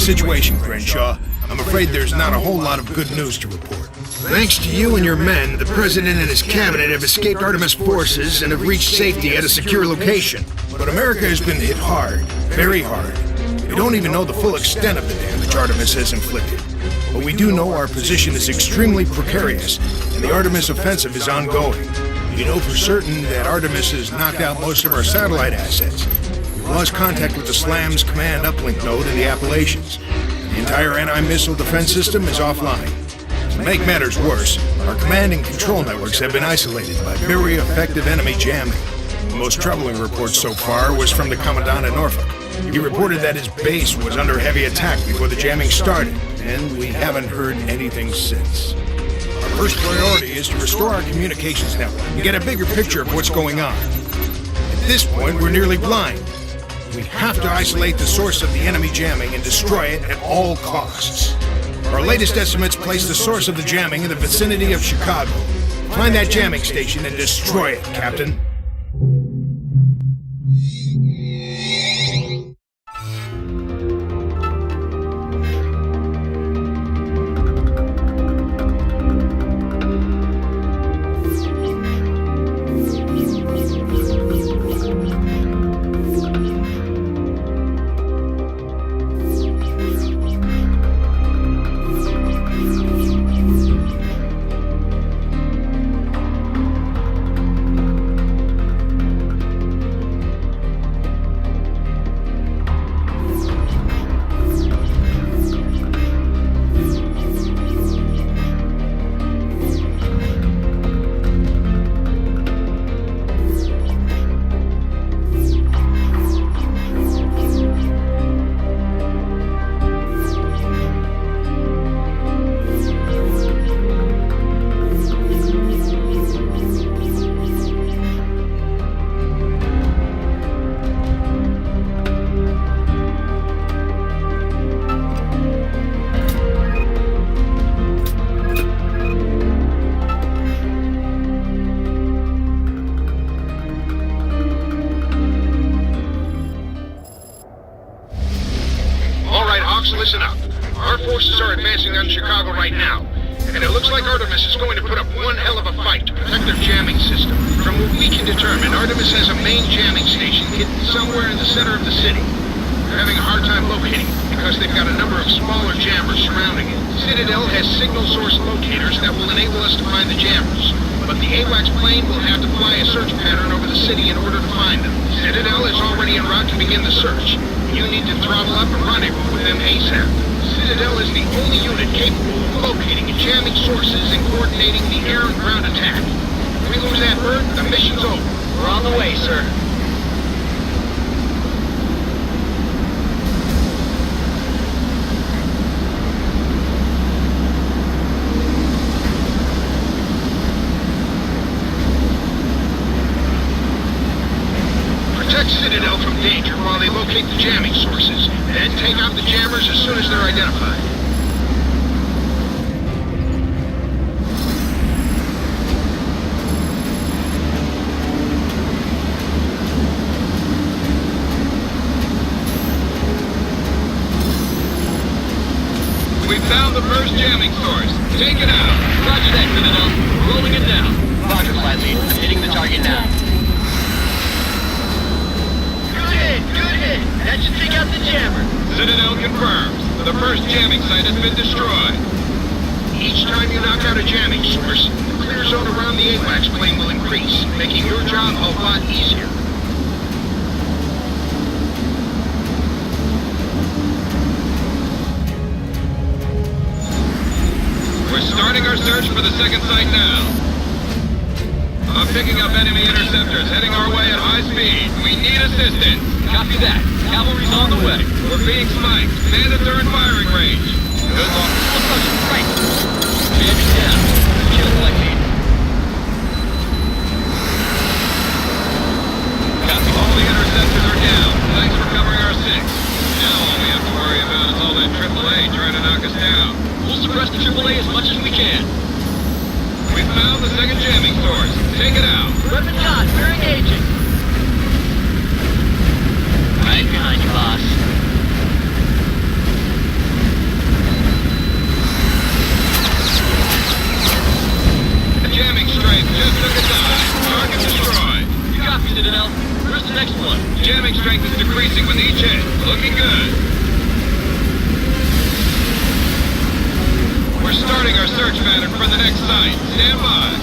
situation, Crenshaw? I'm afraid there's not a whole lot of good news to report. Thanks to you and your men, the President and his cabinet have escaped Artemis forces and have reached safety at a secure location. But America has been hit hard, very hard. We don't even know the full extent of the damage Artemis has inflicted. But we do know our position is extremely precarious, and the Artemis offensive is ongoing. We know for certain that Artemis has knocked out most of our satellite assets. We've lost contact with the SLAM's command uplink node in the Appalachians. The entire anti-missile defense system is offline. To make matters worse, our command and control networks have been isolated by very effective enemy jamming. The most troubling report so far was from the Commandant in Norfolk. He reported that his base was under heavy attack before the jamming started, and we haven't heard anything since. Our first priority is to restore our communications network and get a bigger picture of what's going on. At this point, we're nearly blind. We have to isolate the source of the enemy jamming and destroy it at all costs. Our latest estimates place the source of the jamming in the vicinity of Chicago. Find that jamming station and destroy it, Captain. Listen up. Our forces are advancing on Chicago right now, and it looks like Artemis is going to put up one hell of a fight to protect their jamming system. From what we can determine, Artemis has a main jamming station hidden somewhere in the center of the city. They're having a hard time locating it because they've got a number of smaller jammers surrounding it. Citadel has signal source locators that will enable us to find the jammers, but the HAWX plane will have to fly a search pattern over the city in order to find them. Citadel is already en route to begin the search. You need to throttle up and rendezvous with them ASAP. Citadel is the only unit capable of locating and jamming sources and coordinating the air and ground attack. If we lose that bird, the mission's over. We're on the way, sir. Protect Citadel from danger while they locate the jamming sources, then take out the jammers as soon as they're identified. We found the first jamming source. Take it out. Roger that, Citadel. Rolling it down. Roger, Clancy. I'm hitting the target now. Good hit! That should take out the jammer. Citadel confirms. The first jamming site has been destroyed. Each time you knock out a jamming source, the clear zone around the HAWX plane will increase, making your job a lot easier. We're starting our search for the second site now. I'm picking up enemy interceptors heading our way at high speed. We need assistance. Copy that. Cavalry's on the way. We're being spiked. Bandits are in firing range. Good luck. Approaching right. Jamming down. Kill like me. Copy. All the interceptors are down. Thanks for covering our six. Now all we have to worry about is all that AAA trying to knock us down. We'll suppress the AAA as much as we can. We found the second jamming source. Take it out. Weapon on. We're engaging. Right behind you, boss. Citadel. Where's the next one? Jamming strength is decreasing with each hit. Looking good. We're starting our search pattern for the next site. Stand by.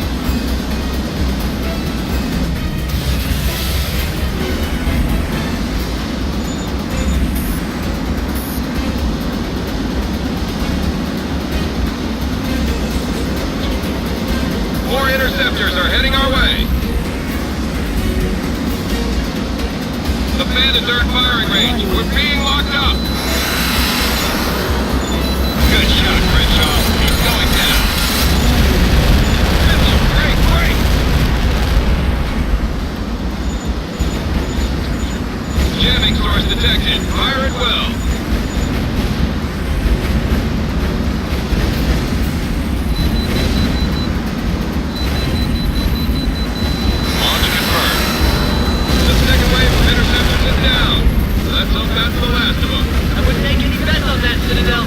More interceptors are heading our way. The bandits are in firing range. We're being locked up. Good shot, Crenshaw. He's going down. Great, great. Jamming source detected. Fire at will. Launch confirmed. The second wave of interceptors is down. Let's hope that's the last of them. I wouldn't take any bets on that, Citadel.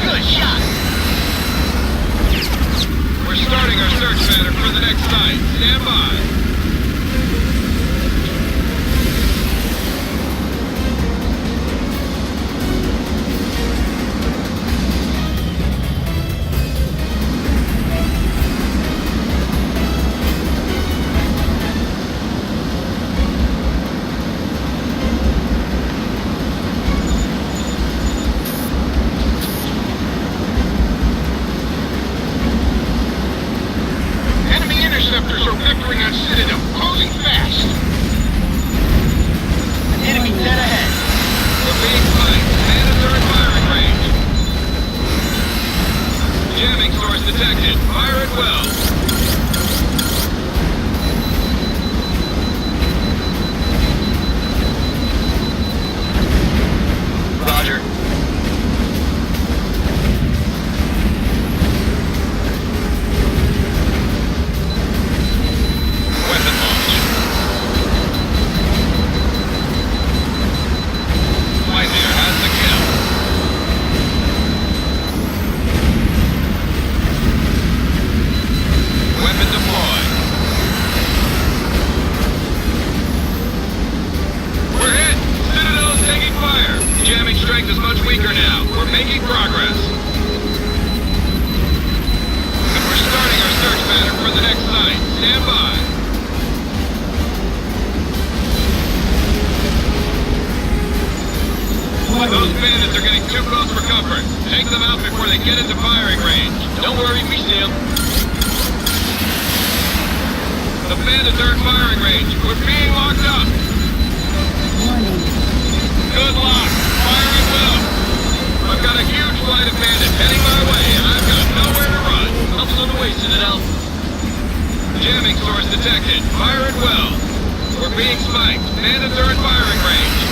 Good shot. We're starting our search pattern for the next site. Stand by. Enemy interceptors are vectoring on Citadel, closing fast. Enemy dead ahead. We're being flanked. Bandits are in firing range. Jamming source detected. Fire at will. Roger. Weapon launch. Pioneer has the kill. Weapon deployed. We're hit! Citadel is taking fire. Jamming strength is much weaker now. We're making progress. And we're starting our search pattern for the next site. Stand by. Those bandits are getting too close for comfort. Take them out before they get into firing range. Don't worry, we see him. The bandits are in firing range. We're being locked up. Good luck. Fire at will. I've got a huge flight of bandits heading my way, and I've got nowhere to run. Help's on the way, Citadel. Jamming source detected. Fire at will. We're being spiked. Bandits are in firing range.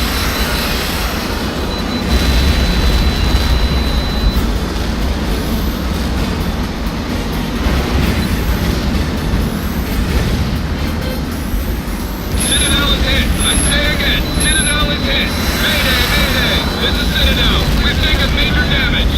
Citadel is hit. I say again, Citadel is hit. Mayday, mayday. This is Citadel. We've taken major damage.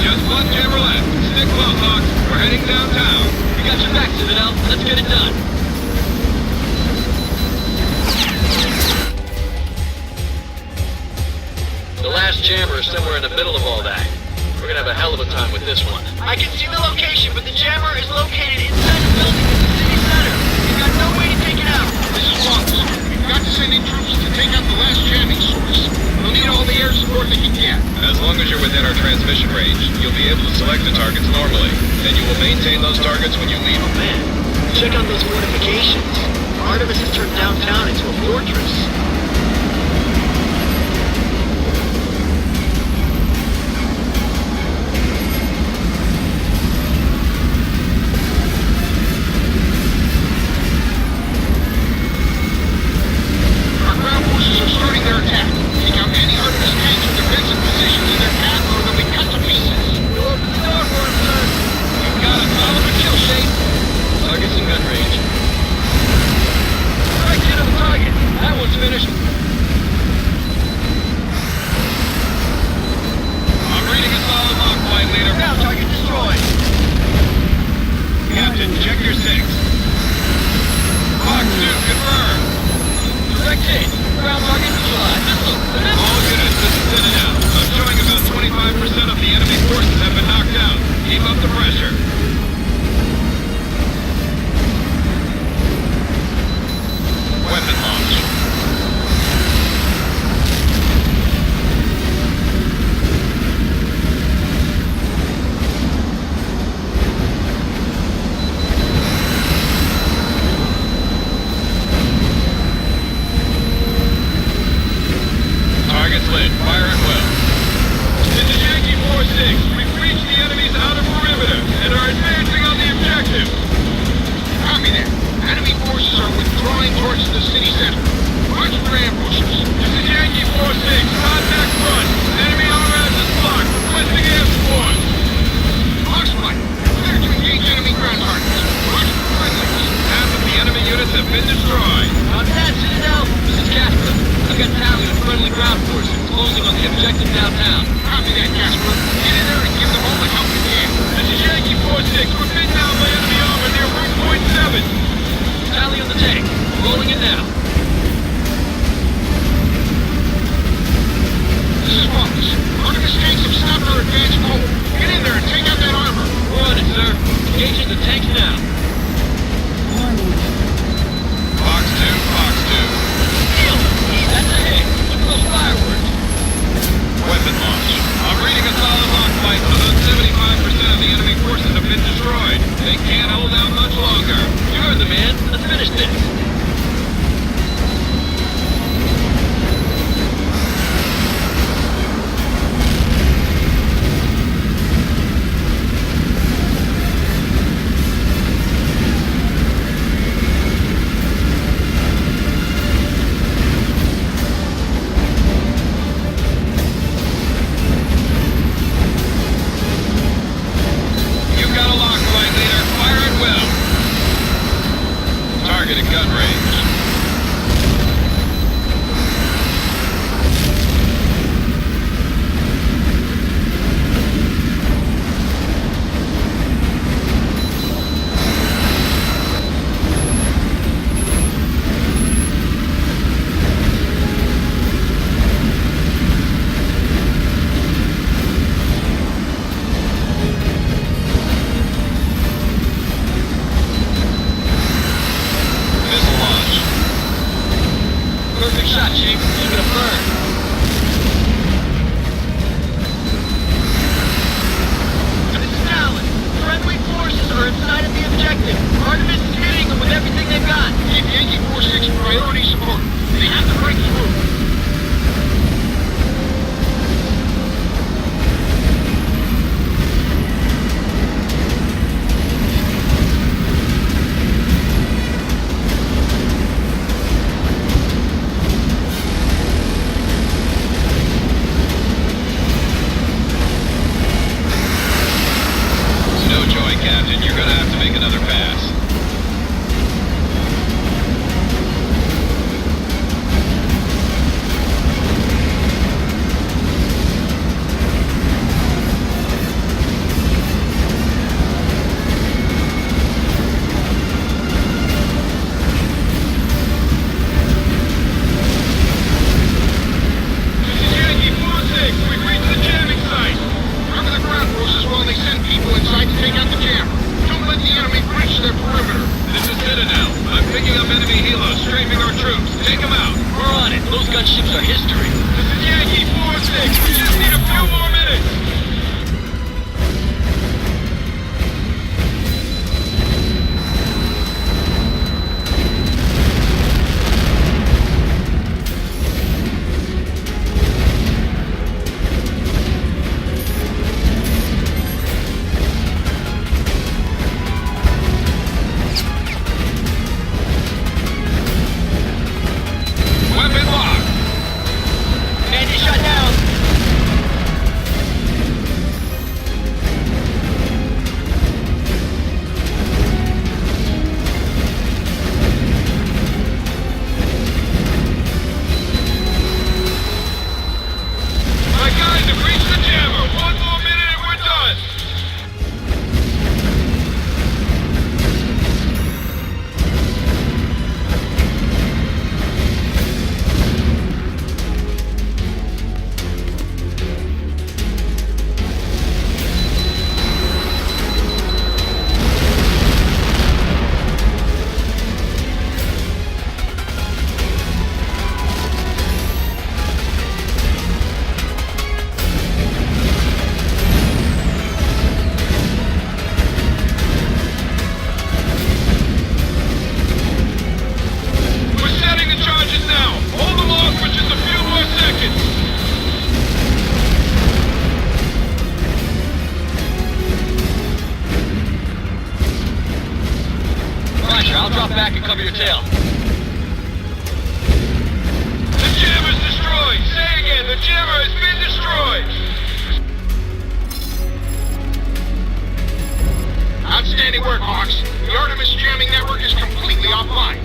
Just one jammer left. Stick close, Hawks. We're heading downtown. We got your back, Citadel. Let's get it done. The last jammer is somewhere in the middle of all that. We're gonna have a hell of a time with this one. I can see the location, but the jammer is located inside the building in the city center. We've got no way to take it out. This is Hawks. We've got to send in troops to take out the last jamming source. We'll need all the air support they can get. As long as you're within our transmission range, you'll be able to select the targets normally. Then you will maintain those targets when you leave. Oh man, check out those fortifications. Artemis has turned downtown into a fortress. Their attack. Take out any Artemis tanks or defensive positions in their path, or they'll be cut to pieces. shit. Ground target neutralized. Missile. All units, this is in and out. I'm showing about 25% of the enemy forces have been knocked out. Keep up the pressure. Weapon launch. Target's lit. Fire at will. This is Yankee 4-6. We've reached the enemy's outer perimeter and are advancing on the objective. Copy that. Enemy forces are withdrawing towards the city center. Watch for ambushes. This is Yankee 4-6. Contact front. Enemy RS is blocked. Requesting air support. Foxflight. Clear to engage enemy ground targets. Watch for friendlies. Half of the enemy units have been destroyed. Copy that, Citadel. This is Casper. I've got tally of friendly ground forces closing on the objective downtown. Copy that, Casper. Get in there and give them all the help you can. This is Yankee 4-6. We're pinned down by enemy armor near Route Point 7. Tally on the tank. Rolling it now. This is Wallace. Artemis tanks have stopped our advance mode. Get in there and take out that armor. We're on it, sir. Engaging the tanks now. Fox 2, Fox 2. Deal. That's a hit. Look at those fireworks. Weapon launch. I'm reading a solid lock fight, but about 75% of the enemy forces have been destroyed. They can't hold out much longer. You heard the man. Let's finish this. You cover your tail. The jammer's destroyed! Say again, the jammer has been destroyed! Outstanding work, Hawks. The Artemis jamming network is completely offline.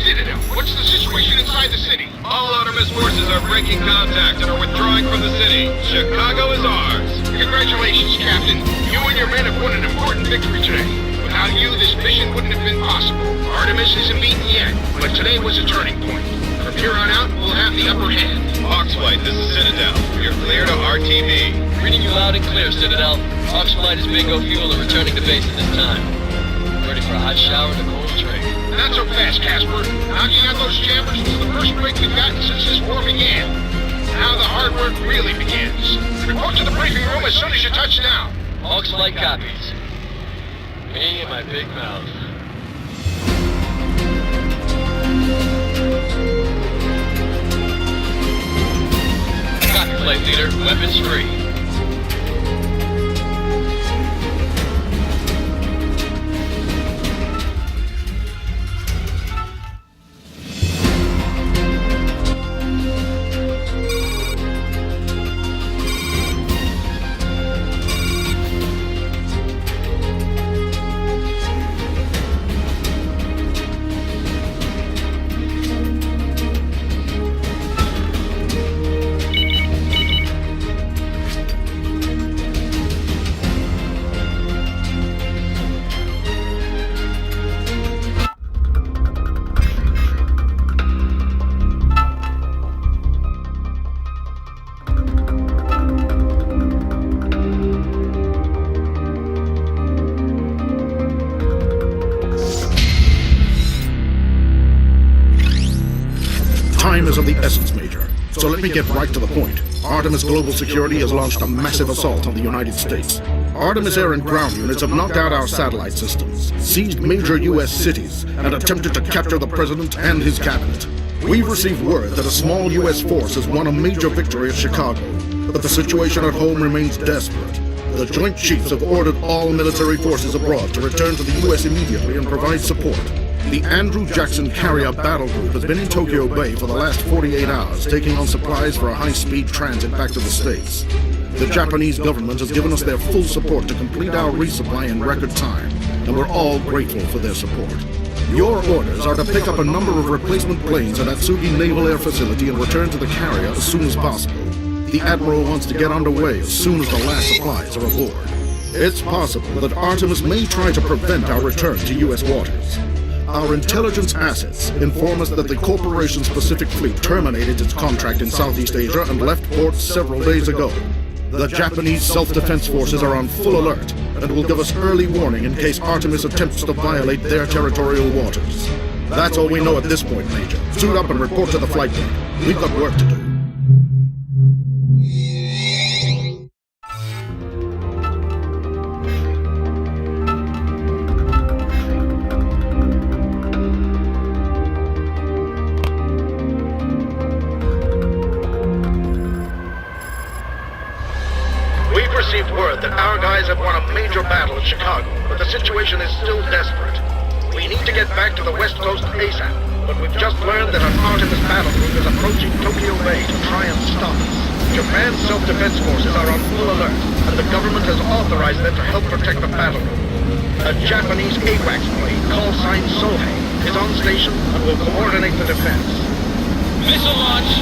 Citadel, what's the situation inside the city? All Artemis forces are breaking contact and are withdrawing from the city. Chicago is ours. Congratulations, Captain. You and your men have won an important victory today. Without you, this mission wouldn't have been possible. Artemis isn't beaten yet, but today was a turning point. From here on out, we'll have the upper hand. Hawks Flight, this is Citadel. You're clear to RTB. Reading you loud and clear, Citadel. Hawks Flight is bingo fuel and returning to base at this time. Ready for a hot shower and a cold drink. Not so fast, Casper. Knocking out those jammers was the first break we've gotten since this war began. Now the hard work really begins. Report to the briefing room as soon as you touch down. Hawks Flight copies. Me and my big mouth. Copy, Flight Leader. Weapons free. Time is of the essence, Major. So let me get right to the point. Artemis Global Security has launched a massive assault on the United States. Artemis air and ground units have knocked out our satellite systems, seized major U.S. cities, and attempted to capture the President and his cabinet. We've received word that a small U.S. force has won a major victory at Chicago, but the situation at home remains desperate. The Joint Chiefs have ordered all military forces abroad to return to the U.S. immediately and provide support. The Andrew Jackson Carrier Battle Group has been in Tokyo Bay for the last 48 hours, taking on supplies for a high-speed transit back to the States. The Japanese government has given us their full support to complete our resupply in record time, and we're all grateful for their support. Your orders are to pick up a number of replacement planes at Atsugi Naval Air Facility and return to the carrier as soon as possible. The Admiral wants to get underway as soon as the last supplies are aboard. It's possible that Artemis may try to prevent our return to U.S. waters. Our intelligence assets inform us that the corporation's Pacific Fleet terminated its contract in Southeast Asia and left port several days ago. The Japanese self-defense forces are on full alert and will give us early warning in case Artemis attempts to violate their territorial waters. That's all we know at this point, Major. Suit up and report to the flight deck. We've got work to do. Received word that our guys have won a major battle at Chicago, but the situation is still desperate. We need to get back to the West Coast ASAP, but we've just learned that an Artemis battle group is approaching Tokyo Bay to try and stop us. Japan's self-defense forces are on full alert, and the government has authorized them to help protect the battle group. A Japanese HAWX plane, call sign Sohei, is on station and will coordinate the defense. Missile launch!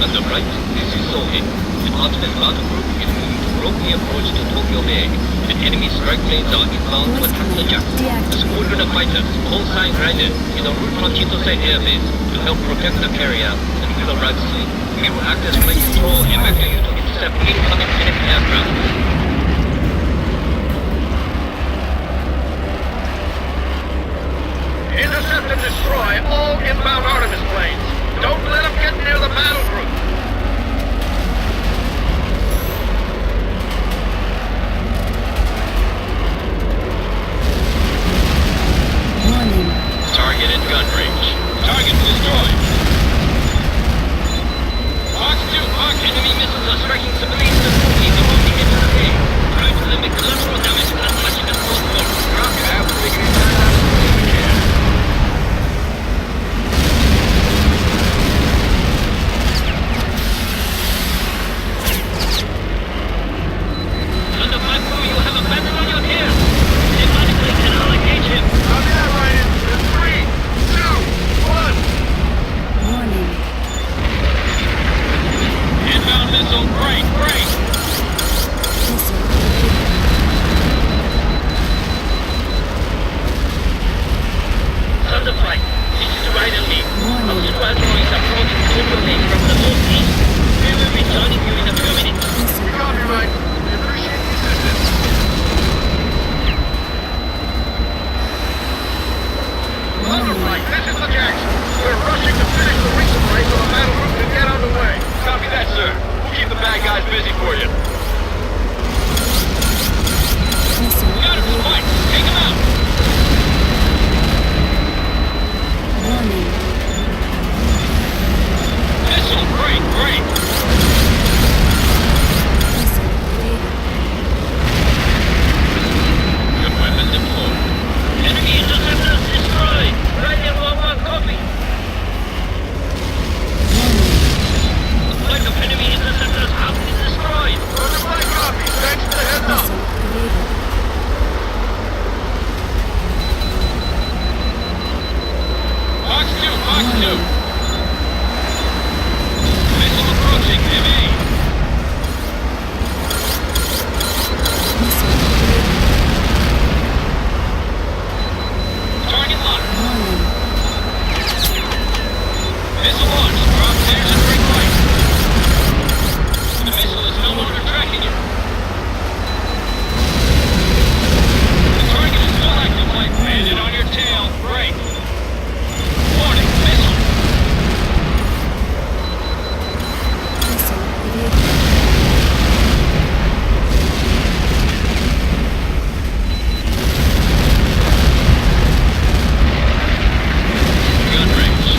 Thunder Right, this is Sohei. The Artemis battle group is moving to block the approach to Tokyo Bay, and enemy strike planes are inbound to attack the Japs. A squadron of fighters, call sign Raiden, is en route from Chitose Air Base to help protect the carrier, and will arrive soon. We will act as flight control and back you to intercept incoming enemy aircraft. Intercept and destroy all inbound Artemis planes. Don't let them get near the battle group. Target in gun range. Target destroyed. HAWX 2, HAWK, enemy missiles are striking civilian facilities along the edge of the bay. Try to limit collateral damage and as much as possible. Copy that. We're taking it down as soon as we can. for you. We got him, Spike! Take him out! Missile, great, great! Good weapon deployed. Enemy interceptors destroyed! Right in 1-1, copy! Flight of enemy interceptors have been destroyed! Roger, my copy. Thanks for the heads up. Fox 2, Fox 2! Missile approaching, MA! Target locked! Missile launched, drop tears and bring light! The missile is no longer tracking you! The target is still active, light! Landed on your tail, break! Warning, missile! Gun range.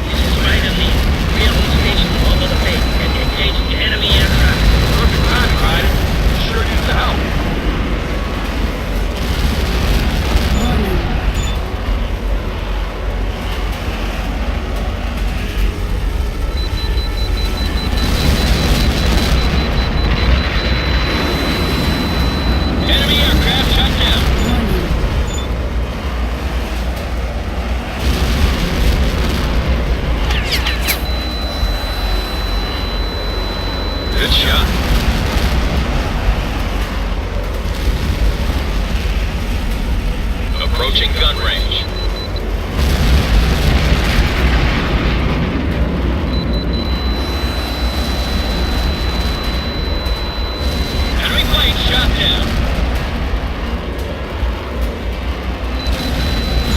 This is Ryder Lee. We are on station over the bay and engaging enemy aircraft. Perfect timing, Ryder. Sure needs the help. Enemy aircraft shot down. Good shot. Approaching gun range. Enemy plane shot down.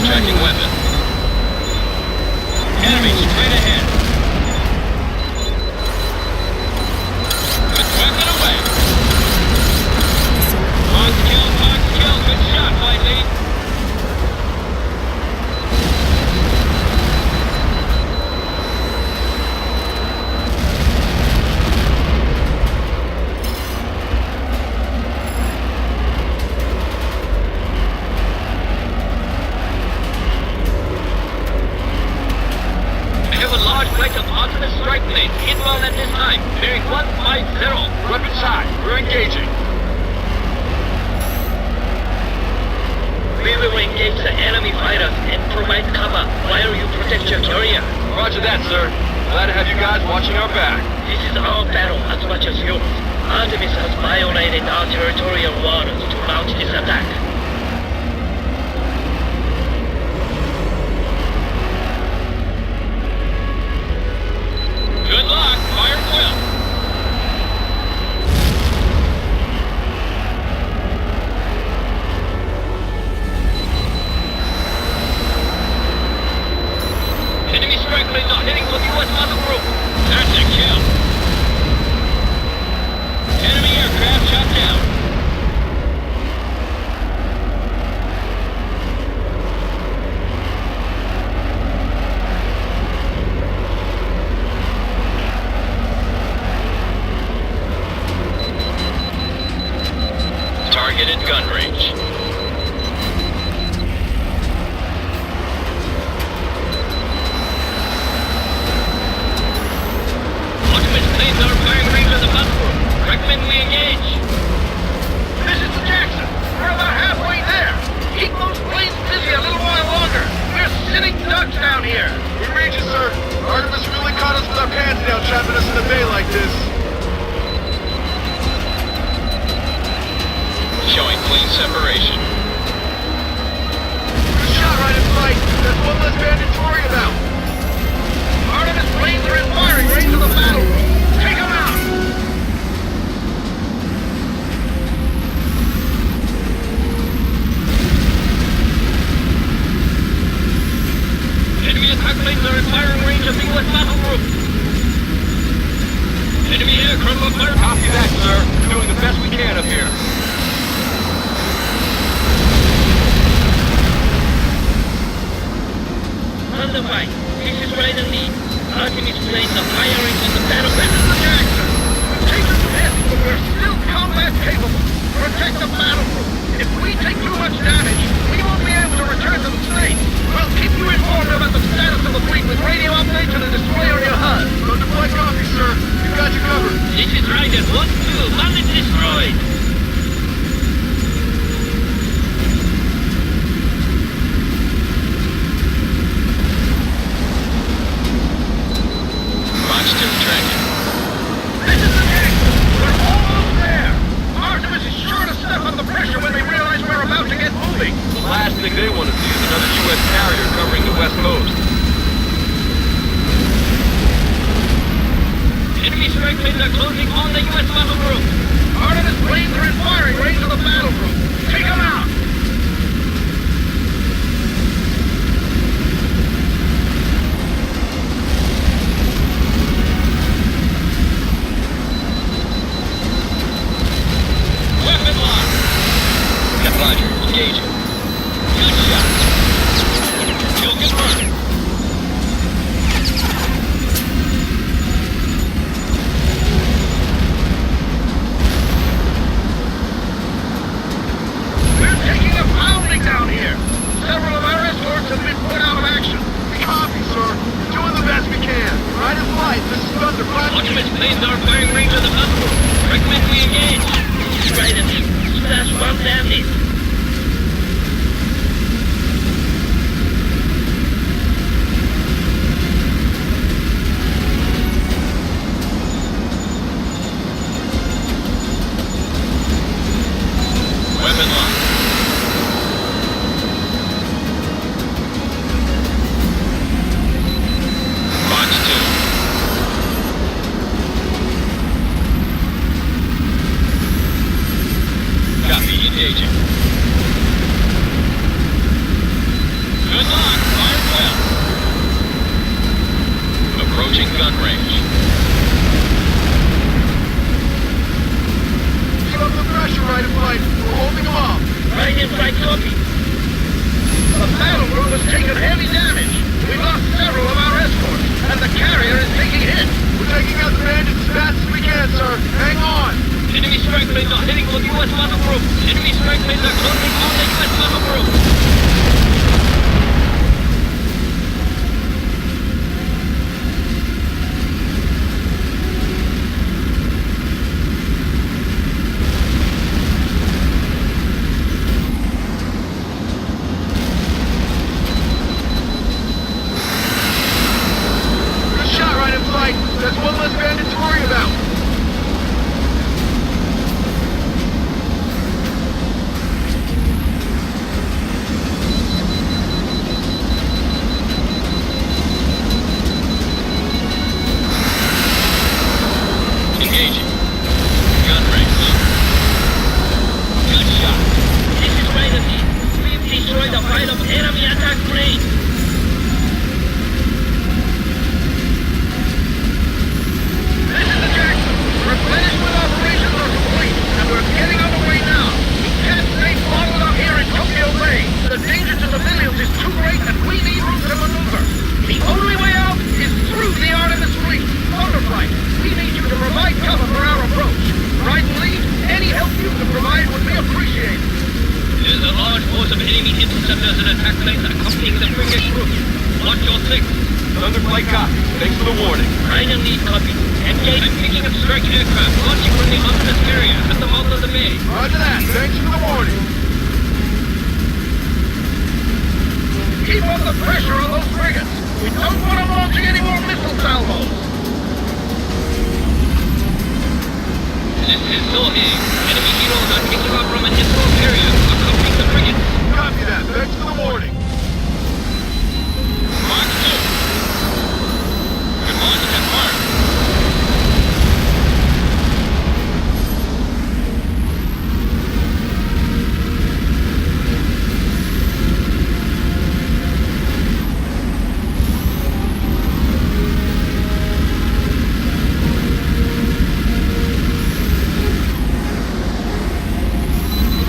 Checking weapon. Enemy straight ahead. Good weapon away. Fox kill, Fox kill. Good shot, White Lead. I have a large flight of Optimus strike planes inbound at this time, bearing 150. Weapons high. We're engaging. We will engage the enemy fighters and provide cover while you protect your carrier. Roger that, sir. Glad to have you guys watching our back. This is our battle as much as yours. Artemis has violated our territorial waters to mount this attack. Good luck. Fire quill. Enemy strike planes are heading for the U.S. muscle group. That's a kill. Enemy aircraft shot down. Targeted gun range. Ultimate planes are firing range on the muscle. Recommend we engage. This is Jackson. We're about halfway there. Keep those planes busy a little while longer. We're sitting ducks down here. We read you, sir. Artemis really caught us with our pants down, trapping us in a bay like this. Showing clean separation. Good shot right in sight. There's one less bandit to worry about. Artemis planes are in firing range of the battle. Take them out. the firing on the battle. This is the Jackson. We've taken some hits, but we're still combat capable. Protect the battle group. If we take too much damage, we won't be able to return to the States. We'll keep you informed about the status of the fleet with radio updates and a display on your HUD. Underflight copy, sir. We've got you covered. This is Ryder 1-2. Landed destroyed. Watch this tracking. This is the Jackson. We're almost there. Artemis is sure to step up the pressure when they realize we're about to get moving. The last thing they want to see is another U.S. carrier covering the West Coast. Enemy strike planes are closing on the U.S. battle group. Artemis planes are in firing range of the battle group. Take them out. Weapon lock. Got Roger. Engaging. Good shot. You can run. We're taking a pounding down here. Several of our escorts have been put out of action. Copy, sir. We're doing the best we can. Right in flight. This is Thunder. Artemis planes are firing range of the battle group. Recommend we engage. Ryder, slash one bandit. Weapon lock. Box 2. Copy. Engaging. Good luck. Fire well. Approaching gun range. Keep up the pressure, right in flight. We're holding them off. Right inside copy. The battle group has taken heavy damage. We've lost several of our escorts, and the carrier is taking hits. We're taking out the bandits as fast as we can, sir. Hang on. Enemy strike planes are heading for the U.S. battle group. Enemy strike planes are closing on the U.S. battle group. Good shot, right in flight. That's one less bandit to worry about. Engaging. Gun range. Good shot. This is Ryder team. We've destroyed a flight of enemy attack planes. This is the Jackson. Replenishment operations are complete, and we're getting on the way now. We can't stay bottled up here in Tokyo Bay. The danger to civilians is too great, and we need room to maneuver. The only way out is through the Artemis fleet. Thunderflight, we need you to provide cover for our approach. Right and lead, any help you can provide would be appreciated. There's a large force of enemy interceptors and attack planes accompanying the frigate group. Watch your six. Thunderflight copy. Thanks for the warning. Ryder lead copy. Engage. I'm picking up strike aircraft launching from the Artemis area at the mouth of the bay. Roger that. Thanks for the warning. Keep up the pressure on those frigates. We don't want them launching any more missile salvos. This is Sohei. Enemy heroes are taking off from an escort area accompanying the frigate. Copy that. Thanks for the warning. Mark 2. Good launch at Mark.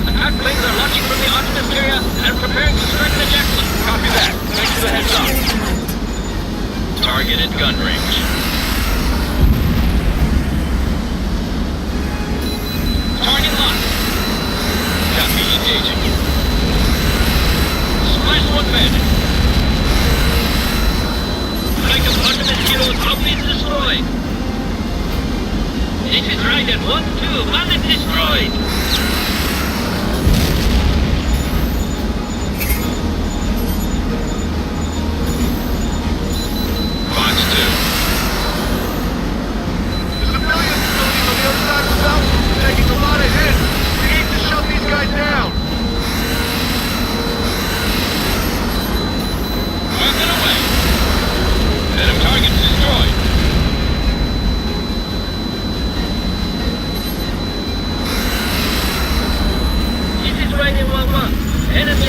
Attack planes are launching from the Artemis area and preparing to strike the Jackson. Copy that. Thanks for the heads up. Targeted gun range.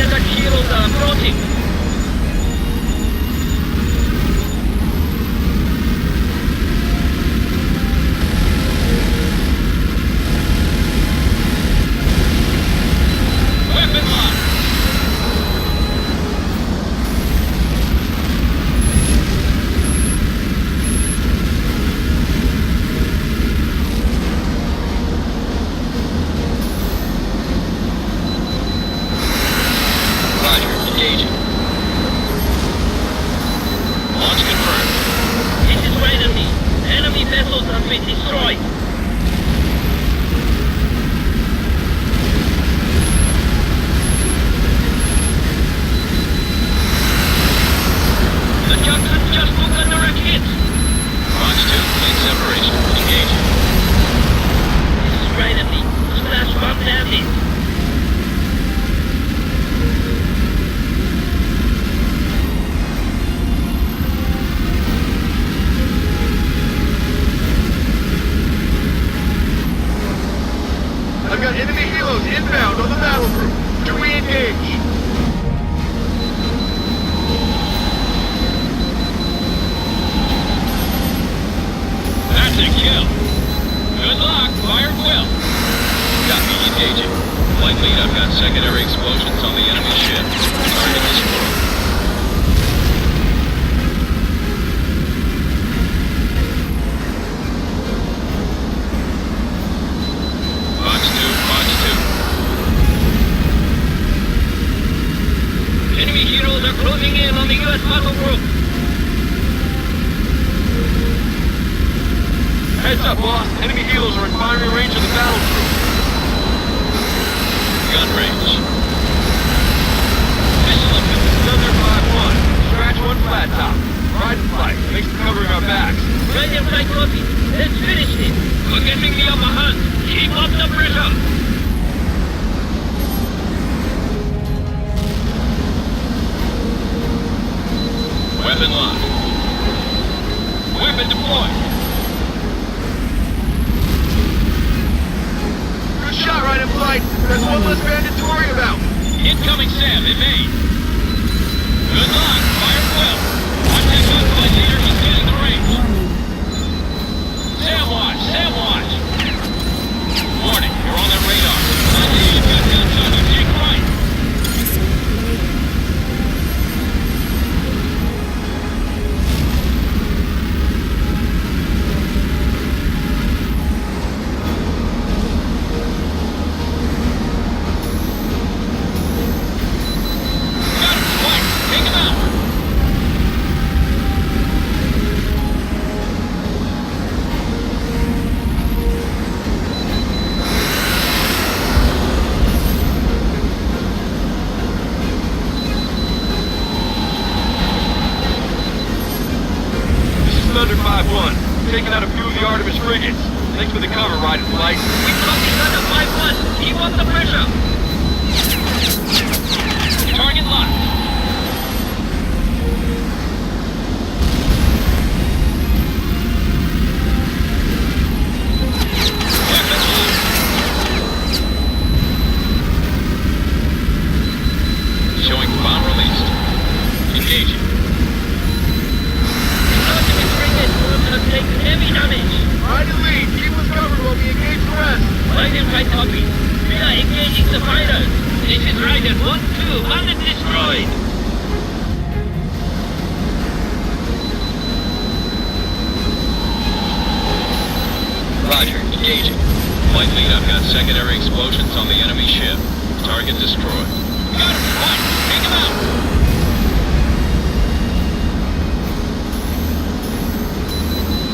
American heroes are approaching. Weapon lock. Roger, engaging. Launch confirmed. This is Raiden. Enemy vessels have been destroyed. The Jackson just took a direct hit. Launch 2, clean separation. Engaging. This is Raiden. Slash bomb landing. I've got enemy helos inbound on the battle group. Do we engage? That's a kill. Good luck. Fire well. Copy. Engaging. Flight lead, I've got secondary explosions on the enemy ship. Target destroyed. Box 2, Enemy heroes are closing in on the U.S. battle group. Heads up, boss. Enemy helos are in firing range of the battle group. Gun range. Missile up at the Thunder 5-1. Scratch 1 flat top. Ride and flight. Thanks for covering our backs. Right and right copy. Let's finish it. We're getting the upper hand. Keep up the pressure. Weapon locked. Weapon deployed. Good shot, right in flight. There's one less bandit to worry about. Incoming Sam, evade. Good luck. Fire well. Watch that gun flight leader. He's getting the range. Sam watch. Sam watch. Warning. You're on their radar. Clancy, you've got downtime. You take right. Got him. Spike. Take him out. This is Thunder 5-1. Taking out a few of the Artemis frigates. Thanks for the cover, ride and flight. We copy under 5-1. Keep up the pressure. Target locked. Weapon locked. Showing bomb released. Engaging. Ultimate frigate will take heavy damage. Ride and lead. Keep us covered while we engage the rest. Right and right copy. We are engaging the fighters. This is Raiden 1-2. Bandit destroyed. Roger, engaging. Flight lead, I've got secondary explosions on the enemy ship. Target destroyed. Got him! Fight! Take him out!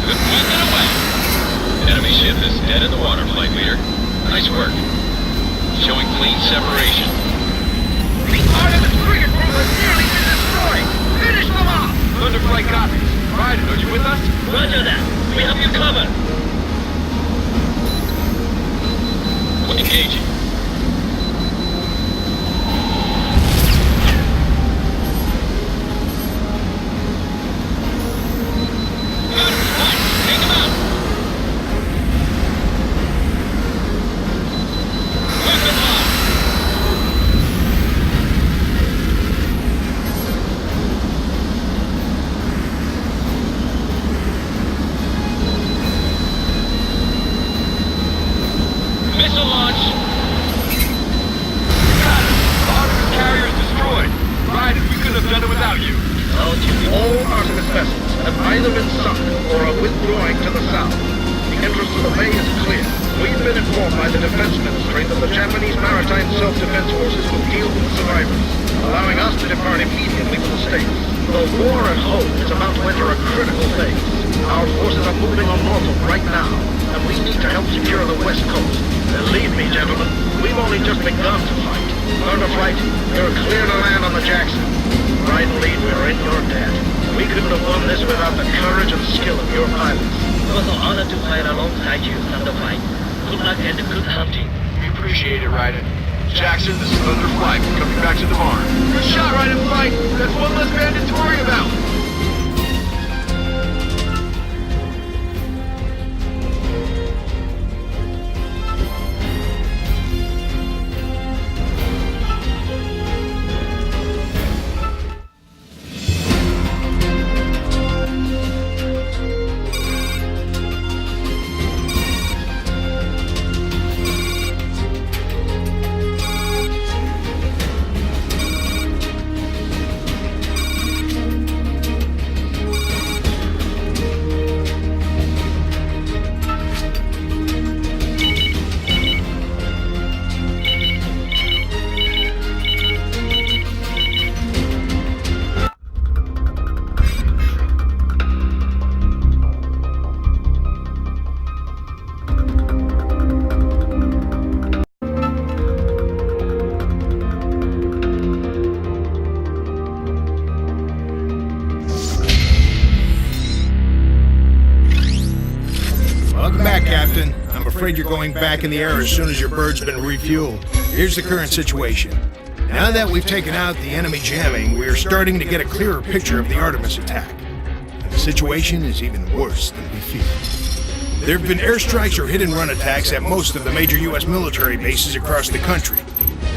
Good weapon away! Enemy ship is dead in the water, flight leader. Nice work. Showing clean separation. The Artemis frigate crew has nearly been destroyed. Finish them off! Thunder flight copies. Raiden, are you with us? Roger that. We have you covered. Engaging. Got him! Fight! Take him out! Weapon locked! defense forces will deal with the survivors, allowing us to depart immediately to the States. The war at home is about to enter a critical phase. Our forces are moving on Norfolk right now, and we need to help secure the West Coast. Believe me, gentlemen, we've only just begun to fight. Learn to fight, you're clear to land on the Jackson. Right and lead, we're in your debt. We couldn't have won this without the courage and skill of your pilots. It was an honor to fight alongside you, Thunder Flight. Good luck and good hunting. We appreciate it, Ryder. Jackson, this is Thunder Flight. Coming back to the barn. Good shot, Ryder Flight. That's one less bandit to worry about. Welcome back, Captain. I'm afraid you're going back in the air as soon as your bird's been refueled. Here's the current situation. Now that we've taken out the enemy jamming, we're starting to get a clearer picture of the Artemis attack. And the situation is even worse than we feared. There have been airstrikes or hit-and-run attacks at most of the major U.S. military bases across the country.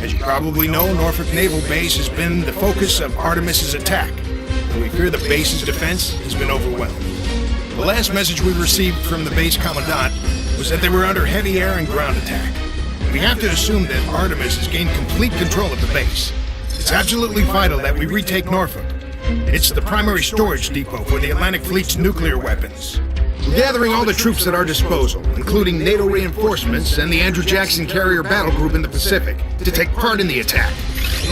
As you probably know, Norfolk Naval Base has been the focus of Artemis's attack, and we fear the base's defense has been overwhelmed. The last message we received from the base commandant was that they were under heavy air and ground attack. We have to assume that Artemis has gained complete control of the base. It's absolutely vital that we retake Norfolk. It's the primary storage depot for the Atlantic Fleet's nuclear weapons. We're gathering all the troops at our disposal, including NATO reinforcements and the Andrew Jackson Carrier Battle Group in the Pacific, to take part in the attack.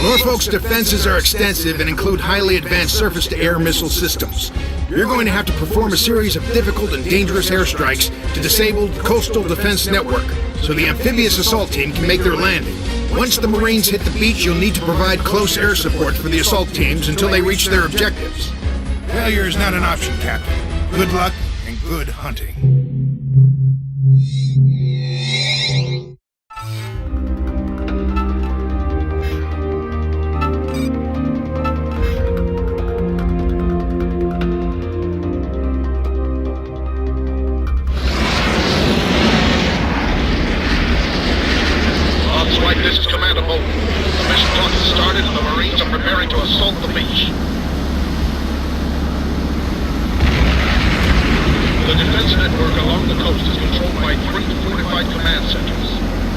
Norfolk's defenses are extensive and include highly advanced surface-to-air missile systems. You're going to have to perform a series of difficult and dangerous airstrikes to disable the coastal defense network, so the amphibious assault team can make their landing. Once the Marines hit the beach, you'll need to provide close air support for the assault teams until they reach their objectives. Failure is not an option, Captain. Good luck and good hunting. This is Commander Bolton. The mission talk has started and the Marines are preparing to assault the beach. The defense network along the coast is controlled by 3 fortified command centers.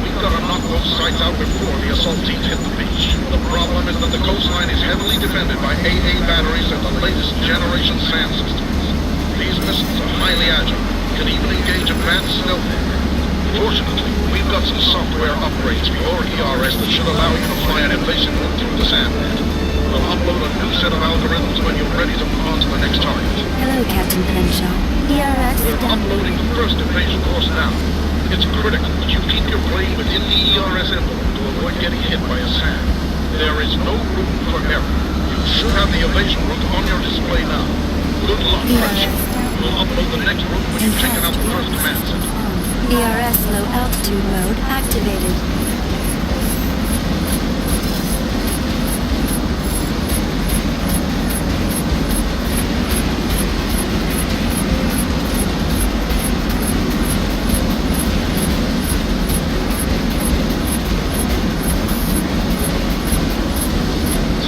We've got to knock those sites out before the assault teams hit the beach. The problem is that the coastline is heavily defended by AA batteries and the latest generation SAM systems. These missiles are highly agile, can even engage advanced stealth air. Fortunately, we've got some software upgrades for your ERS that should allow you to fly an invasion route through the sandnet. We'll upload a new set of algorithms when you're ready to move on to the next target. Hello, Captain Crenshaw. ERS We're done. uploading the first invasion course now. It's critical that you keep your plane within the ERS envelope to avoid getting hit by a SAM. There is no room for error. You should have the invasion route on your display now. Good luck, Crenshaw. We'll upload the next route when you've taken out the first command center. ERS low altitude mode activated.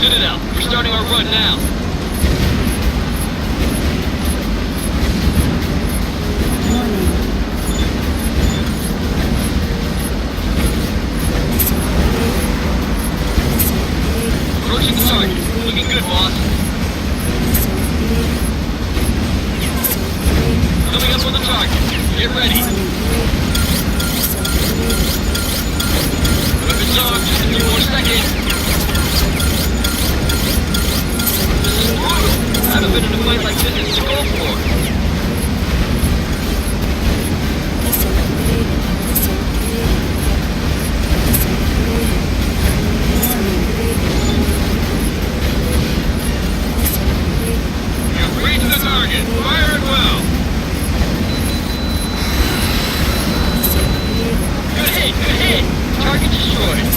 Send it out. We're starting our run now. Warning. Approaching the target. Looking good, boss. Coming up on the target. Get ready. Weapons lights off. Just a few more seconds. This is brutal. I haven't been in a fight like this since the Gulf War. You've reached the target. Fire it well. Good hit, good hit. Target destroyed.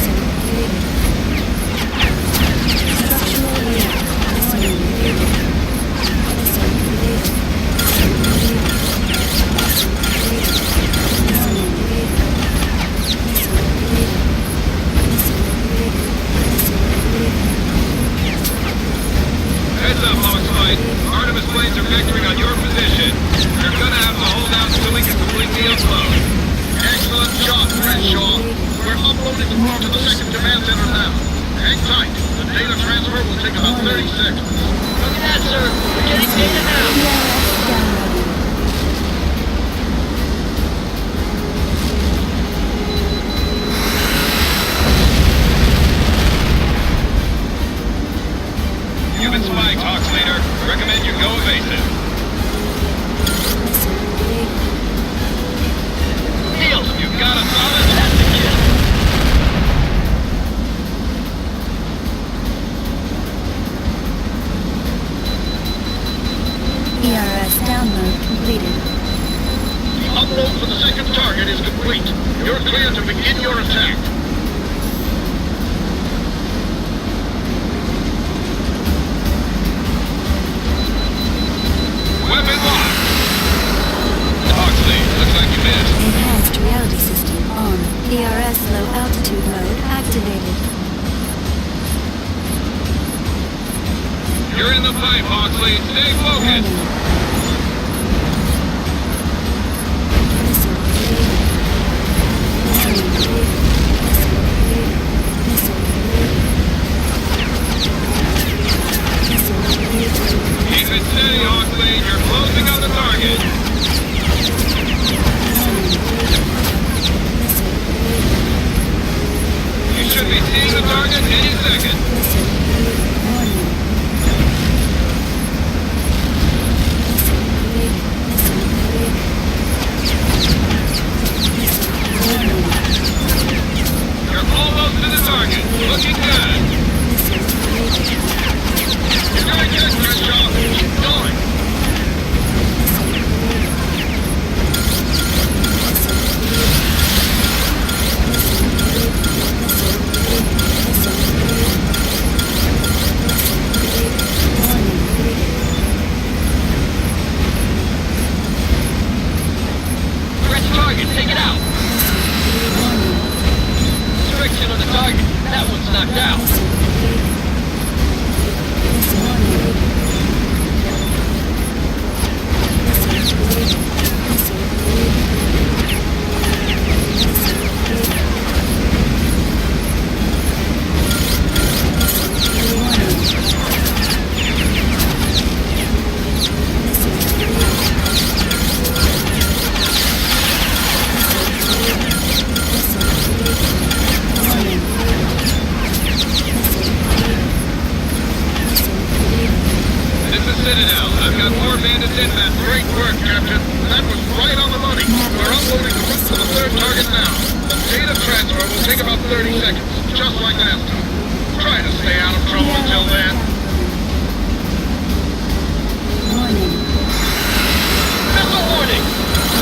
Heads up, HAWX Flight. Artemis planes are vectoring on your position. You're gonna have to hold out until we can completely upload. Excellent job, Crenshaw. We're uploading the proof to the second command center now. Hang tight. The data transfer will take about 30 seconds. Look at that, sir. We're getting data now. You've been spiked, HAWX Leader. Recommend you go evasive. Deal. You got a solid. That's the kill. ERS download completed. The upload for the second target is complete. You're clear to begin your attack. Weapon locked. HAWX Lead, looks like you missed. Enhanced reality system on. ERS low altitude mode activated. You're in the pipe, HAWX Lead. Stay focused. Keep it steady, HAWX Lead. You're closing on the target. You should be seeing the target any second. You're almost to the target. Looking good. You're doing good, Crenshaw. Keep going. Press target. Take it out. Restriction on the target. That one's knocked out. This is Citadel. I've got more bandits inbound. Great work, Captain. That was right on the money. We're uploading the proof to the third target now. The data transfer will take about 30 seconds, just like last time. Try to stay out of trouble until then. Missile warning!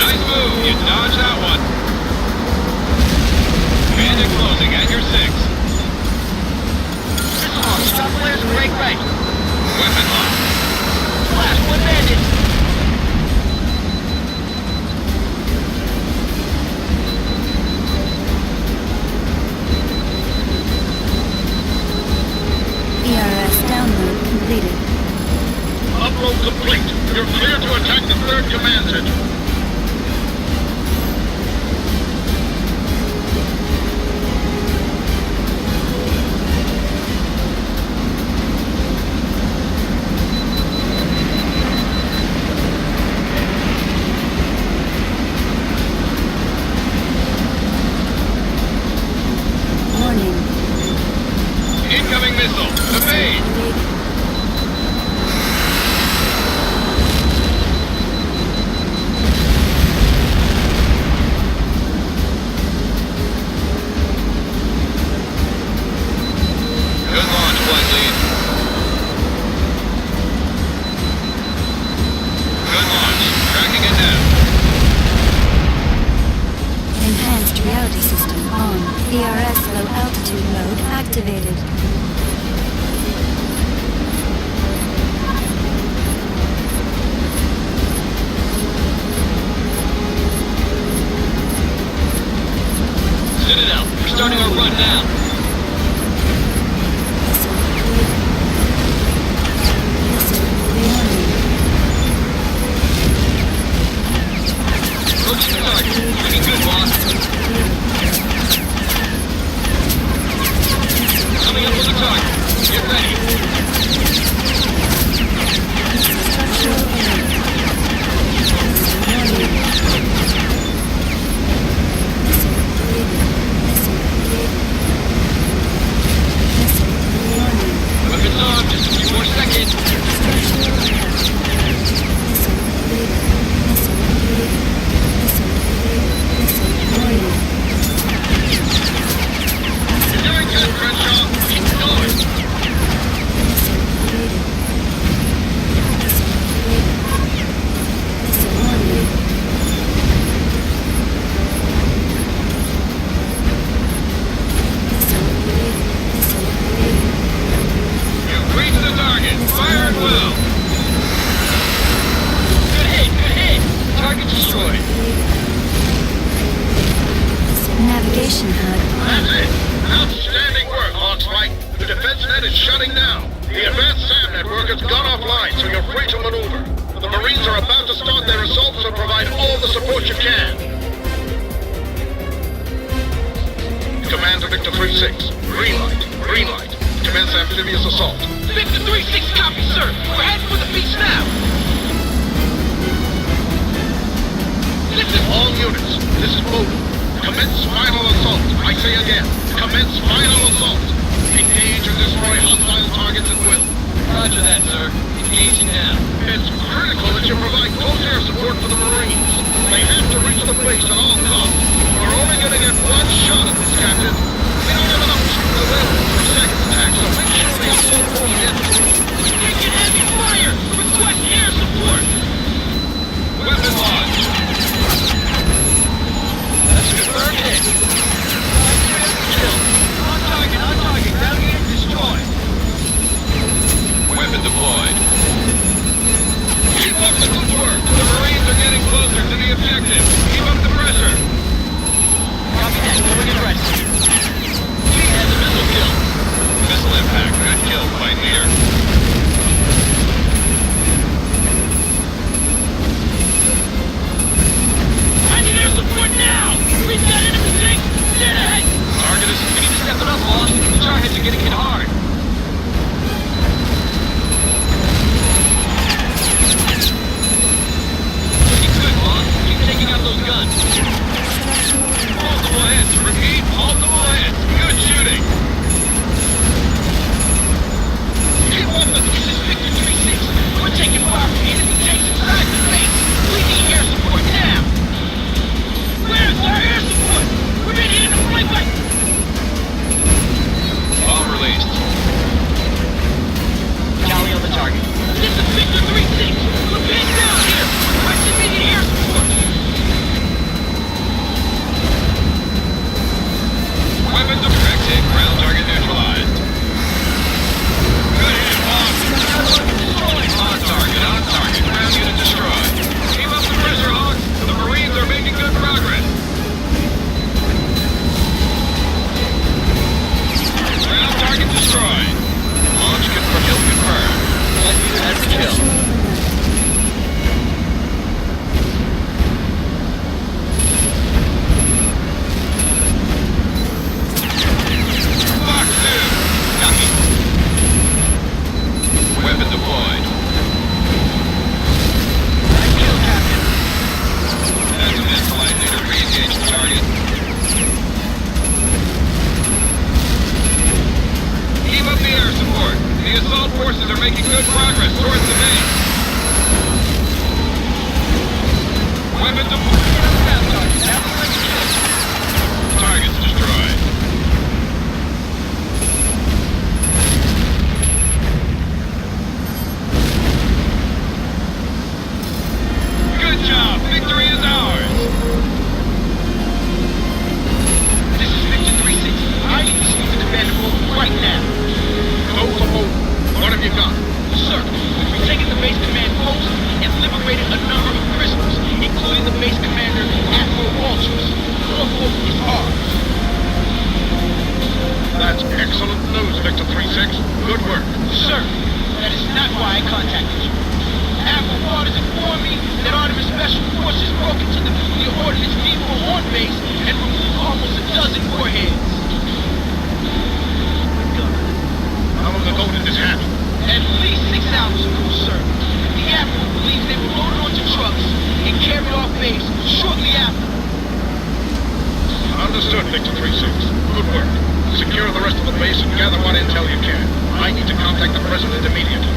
Nice move. You dodged that one. Bandit closing at your 6. Missile launch. Stop flares and break right. Weapon locked. Flash one bandit. ERS download completed. Upload complete. You're clear to attack the third command center. Warning. The main! Good launch, flight lead. Good launch. Tracking it now. Enhanced reality system on. ERS low altitude mode activated. Send it out. We're starting our run now. Approaching the target. Looking good, boss. Coming up on the target. Get ready. Weapons on. Just a few more seconds. You're doing good, Crenshaw. Keep going. You've reached the target. Fire at will. Good hit. Good hit. Target destroyed. Navigation HUD That's it. Outstanding work, HAWX Flight. The defense net is shutting down. The advanced SAM network has gone offline, so you're free to maneuver. The Marines are about to start their assault, so provide all the support you can. Command to Victor 3-6. Green light. Green light. Commence amphibious assault. Victor 3-6, copy, sir. We're heading for the beach now. Listen, all units. This is Bowden. Commence final assault. I say again. Commence final assault. Engage and destroy hostile targets at will. Roger that, sir. Engaging now. It's critical that you provide close air support for the Marines. They have to reach the base at all costs. We're only going to get one shot at this, Captain. We don't have enough troops available for a second attack, so make sure the assault won't get Taking heavy fire. Request air support. weapon launch. That's a confirmed hit. Kill. On target, on target. Down and destroyed. Weapon deployed. Keep up the good work. The Marines are getting closer to the objective. Keep up the pressure. Copy that. Moving and rest. He has a missile kill. Missile impact. Good kill, Pioneer. I need air support now. We've got anything. Dead ahead. Target is... We need to step it up, boss. The targets are getting hit hard. Looking good, boss. Keep taking out those guns. Multiple hits. Repeat, multiple hits. Good shooting. Keep Assault forces are making good progress towards the base. Weapons deployed. Targets destroyed. Good job. Victory is ours. This is Victor 3-6. I need to speak to Commander Wolf right now. Go for hope. What have you got? Sir, we've taken the base command post and liberated a number of prisoners, including the base commander, Admiral Walters. Norfolk is ours. That's excellent news, Victor 3-6. Good work. Sir, that is not why I contacted you. Admiral Walters informed me that Artemis Special Forces broke into the nuclear ordnance depot on base and removed almost a dozen warheads. How long ago did this happen? At least 6 hours ago, sir. The Admiral believes they were loaded onto trucks and carried off base shortly after. Understood, Victor 3-6. Good work. Secure the rest of the base and gather what intel you can. I need to contact the President immediately.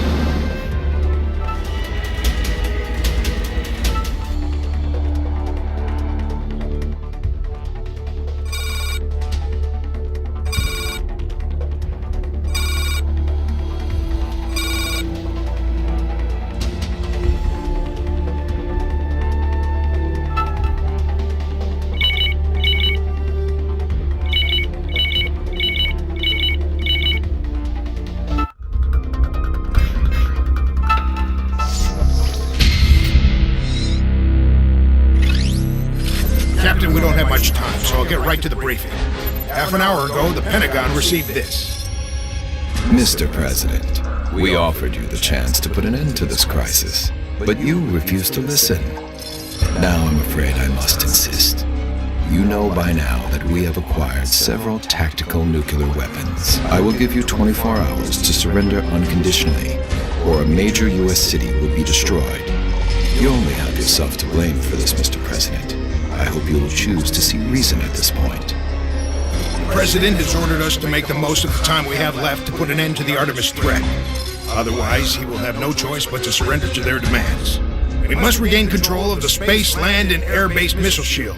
Captain, we don't have much time, so I'll get right to the briefing. Half an hour ago, the Pentagon received this. Mr. President, we offered you the chance to put an end to this crisis, but you refused to listen. Now I'm afraid I must insist. You know by now that we have acquired several tactical nuclear weapons. I will give you 24 hours to surrender unconditionally, or a major U.S. city will be destroyed. You only have yourself to blame for this, Mr. President. I hope you will choose to see reason at this point. The President has ordered us to make the most of the time we have left to put an end to the Artemis threat. Otherwise, he will have no choice but to surrender to their demands. We must regain control of the space, land, and air-based missile shield.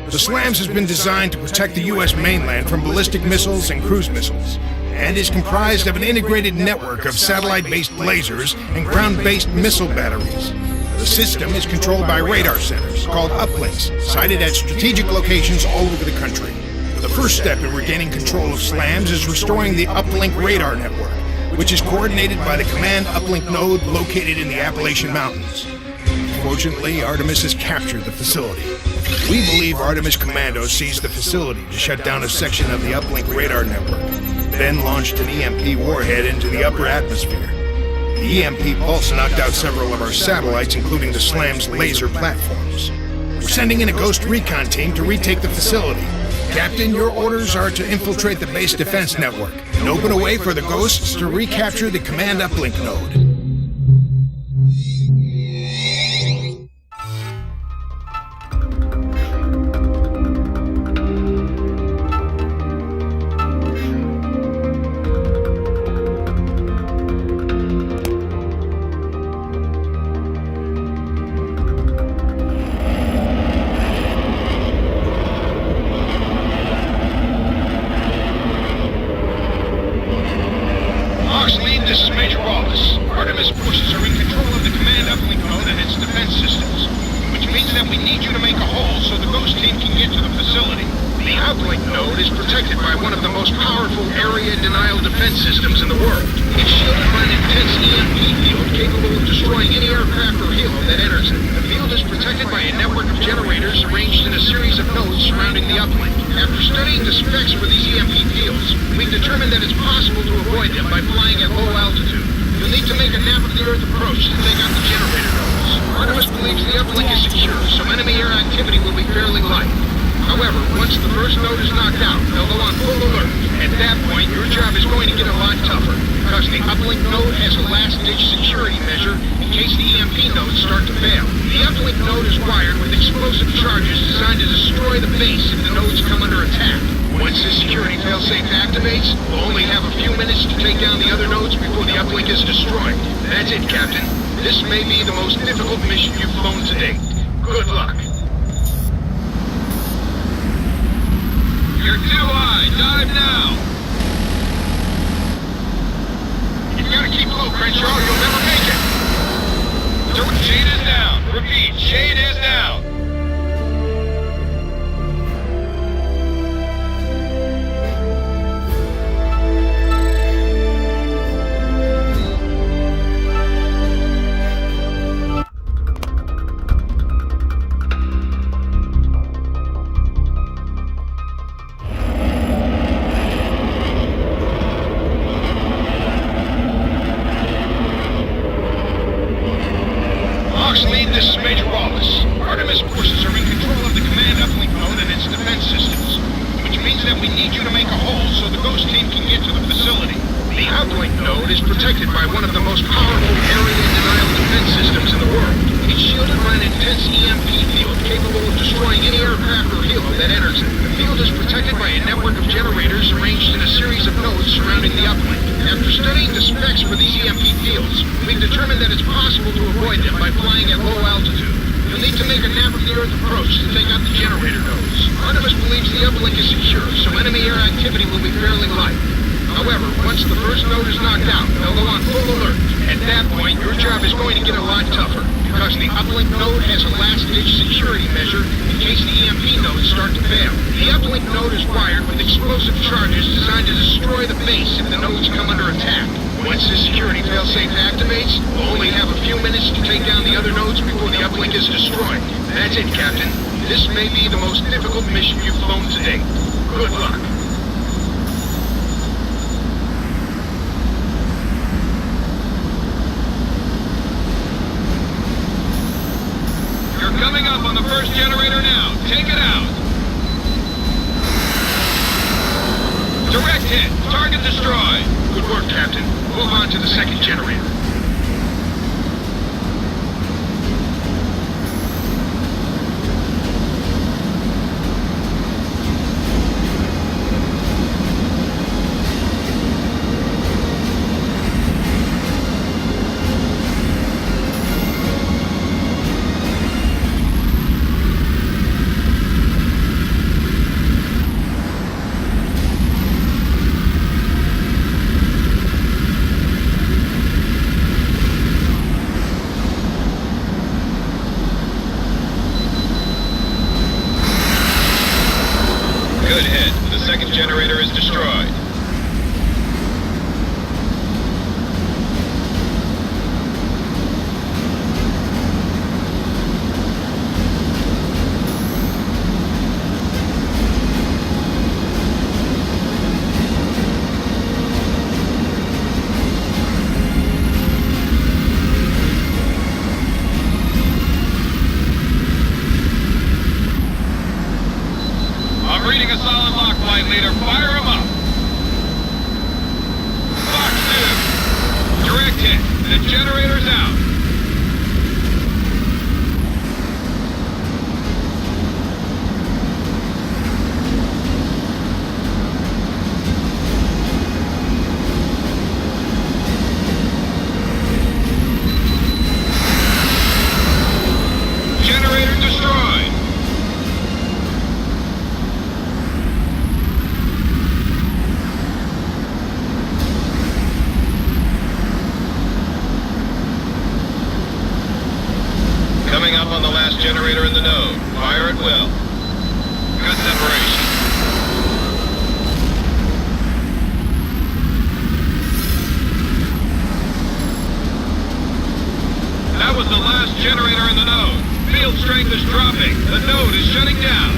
The SLAMS has been designed to protect the U.S. mainland from ballistic missiles and cruise missiles, and is comprised of an integrated network of satellite-based lasers and ground-based missile batteries. The system is controlled by radar centers, called uplinks, sited at strategic locations all over the country. The first step in regaining control of SLAMS is restoring the uplink radar network, which is coordinated by the command uplink node located in the Appalachian Mountains. Fortunately, Artemis has captured the facility. We believe Artemis Commando seized the facility to shut down a section of the uplink radar network, then launched an EMP warhead into the upper atmosphere. The EMP pulse knocked out several of our satellites, including the SLAM's laser platforms. We're sending in a Ghost recon team to retake the facility. Captain, your orders are to infiltrate the base defense network and open a way for the Ghosts to recapture the command uplink node. This is Major Wallace. Artemis forces are in control of the command uplink node and its defense systems, which means that we need you to make a hole so the Ghost team can get to the facility. The uplink node is protected by one of the most powerful area denial defense systems in the world. It's shielded by an intense EMP field capable of destroying any aircraft or helo that enters it. The field is protected by a network of generators arranged in a series of nodes surrounding the uplink. After studying the specs for these EMP fields, we've determined that it's possible to avoid them by flying at low altitude. You'll need to make a nap-of-the-earth approach to take out the generator nodes. Artemis believes the uplink is secure, so enemy air activity will be fairly light. However, once the first node is knocked out, they'll go on full alert. At that point, your job is going to get a lot tougher, because the uplink node has a last-ditch security measure in case the EMP nodes start to fail. The uplink node is wired with explosive charges designed to destroy the base if the nodes come under attack. Once this security failsafe activates, we'll only have a few minutes to take down the other nodes before the uplink is destroyed. That's it, Captain. This may be the most difficult mission you've flown to date. Good luck. You're too high. Dive now. You gotta keep low, Crenshaw, or you'll never make it. Shade is down. Repeat, shade is down. HAWX lead, this is Major Wallace. Artemis forces are in control of the command uplink node and its defense systems, which means that we need you to make a hole so the Ghost team can get to the facility. The uplink node is protected by one of the most powerful area denial defense systems in the world. It's shielded by an intense EMP field capable of destroying any aircraft or helo that enters it. The field is protected by a network of generators arranged in a series of nodes surrounding the uplink. After studying the specs for these EMP fields, we've determined that it's possible to avoid them by flying at low altitude. You'll need to make a nap-of-the-earth approach to take out the generator nodes. Artemis believes the uplink is secure, so enemy air activity will be fairly light. However, once the first node is knocked out, they'll go on full alert. At that point, your job is going to get a lot tougher, because the uplink node has a last-ditch security measure in case the EMP nodes start to fail. The uplink node is wired with explosive charges designed to destroy the base if the nodes come under attack. Once this security failsafe activates, we'll only have a few minutes to take down the other nodes before the uplink is destroyed. That's it, Captain. This may be the most difficult mission you've flown to date. Good luck. You're coming up on the first generator now. Take it out. Direct hit. Target destroyed. Good work, Captain. Move on to the second generator. Good hit. The second generator is destroyed. I'm reading a solid lock, flight leader. Fire him up. Fox 2. Direct hit. The generator's out. Generator destroyed. Coming up on the last generator in the node. Fire at will. Good separation. That was the last generator in the node. Field strength is dropping. The node is shutting down.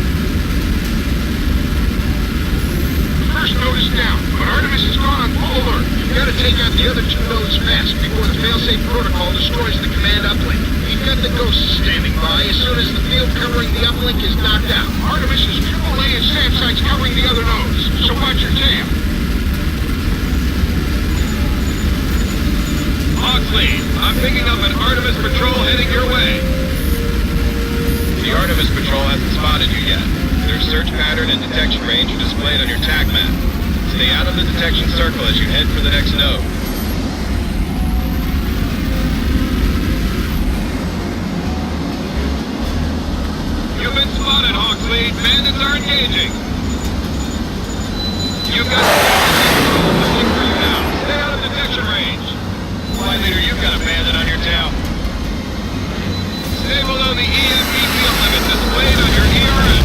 The first node is down, but Artemis has gone on full alert. You've got to take out the other two nodes fast before the failsafe protocol destroys the command uplink. We've got the Ghosts standing by as soon as the field covering the uplink is knocked out. Artemis is AAA and SAM sites covering the other nodes, so watch your tail. Oxley, I'm picking up an Artemis patrol heading your way. The Artemis patrol hasn't spotted you yet. Their search pattern and detection range are displayed on your TAC map. Stay out of the detection circle as you head for the next node. engaging. You've got control. Looking for you now. Stay out of detection range. Flight leader, you've got a bandit on your tail. Stay below the EMP field limit displayed on your ERS.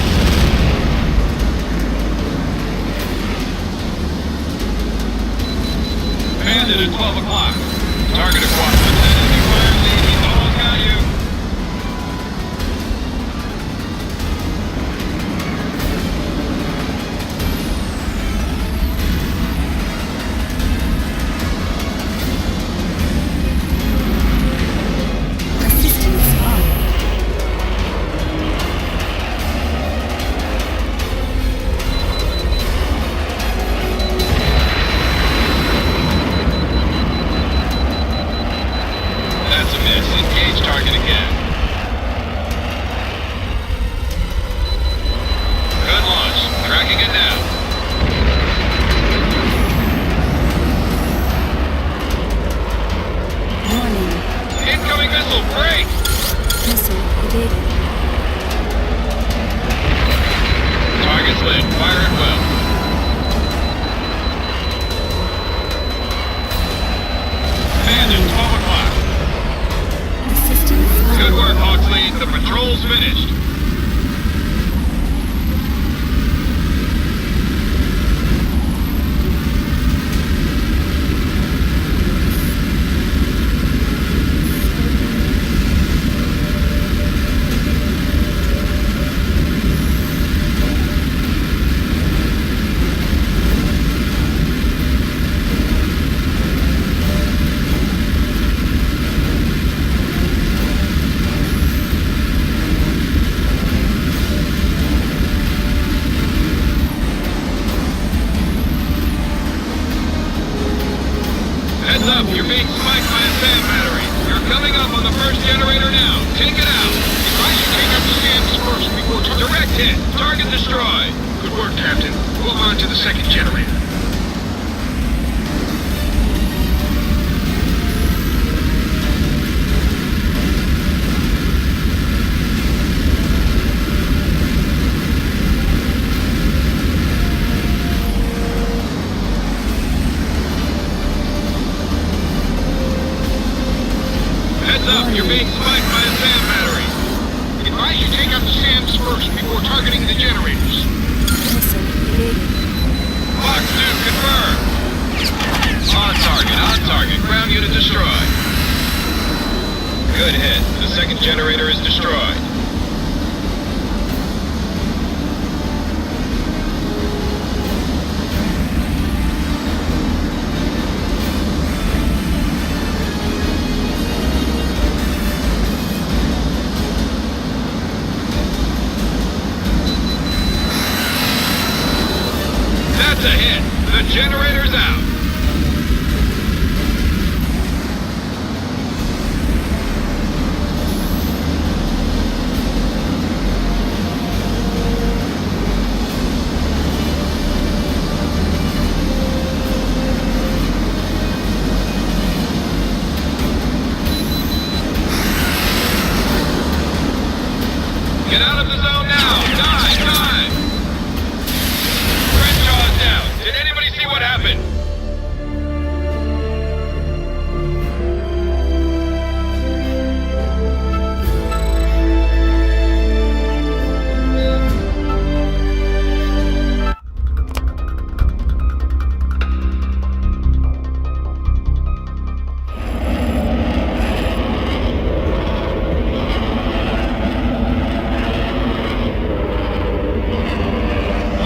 Bandit at 12 o'clock. Target acquired. Enemy fire lead. He's almost got you. Assistance on. That's a miss. Engage target again. Good launch. Tracking it now. Warning. Incoming missile. Break. Missile evaded. Target's lit. Fire it well. Bandit, 12 o'clock. Assistance on. Good work, Hawksley. The patrol's finished. Heads up, you're being spiked by a sand battery. You're coming up on the first generator now. Take it out. Advise you take out the sands first before direct hit. Target destroyed. Good work, Captain. Move on to the second generator. Heads up, you're being spiked by a sand battery. Advise you take out the sands first before targeting the generators. Missile evaded. Fox 2, confirm. On target. Ground unit destroyed. Good hit. The second generator is destroyed. That's a hit. The generator's out. Get out of the zone now. Dive. Crenshaw's down. Did anybody see what happened?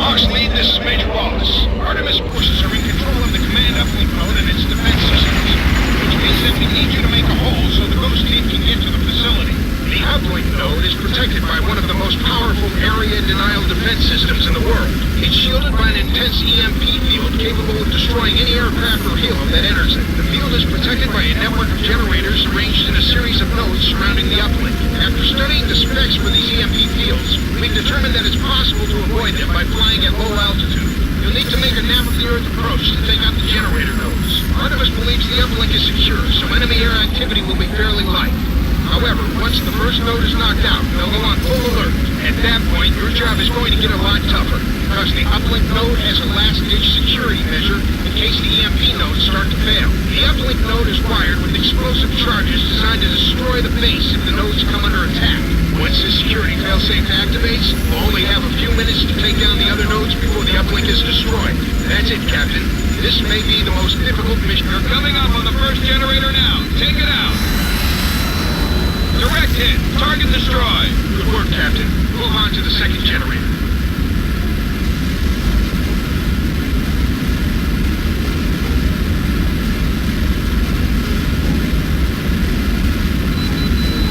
Hawks lead, this is Major Wallace. Artemis forces are in control of the command uplink node and its defense systems, which means that we need you to make a hole so the ghost team can get to the facility. The uplink node is protected by one of the most powerful area denial defense systems in the world. It's shielded by an intense EMP field capable of destroying any aircraft or helo that enters it. The field is protected by a network of generators arranged in a series of nodes surrounding the uplink. After studying the specs for these EMP fields, we've determined that it's possible to avoid them by flying at low altitude. You'll need to make a nap-of-the-earth approach to take out the generator nodes. Artemis believes the uplink is secure, so enemy air activity will be fairly light. However, once the first node is knocked out, they'll go on full alert. At that point, your job is going to get a lot tougher, because the uplink node has a last-ditch security measure in case the EMP nodes start to fail. The uplink node is wired with explosive charges designed to destroy the base if the nodes come under attack. Once the security failsafe activates, we'll only have a few minutes to take down the other nodes before the uplink is destroyed. That's it, Captain. This may be the most difficult mission. You're coming up on the first generator now. Take it out. Direct hit. Target destroyed. Good work, Captain. Move on to the second generator.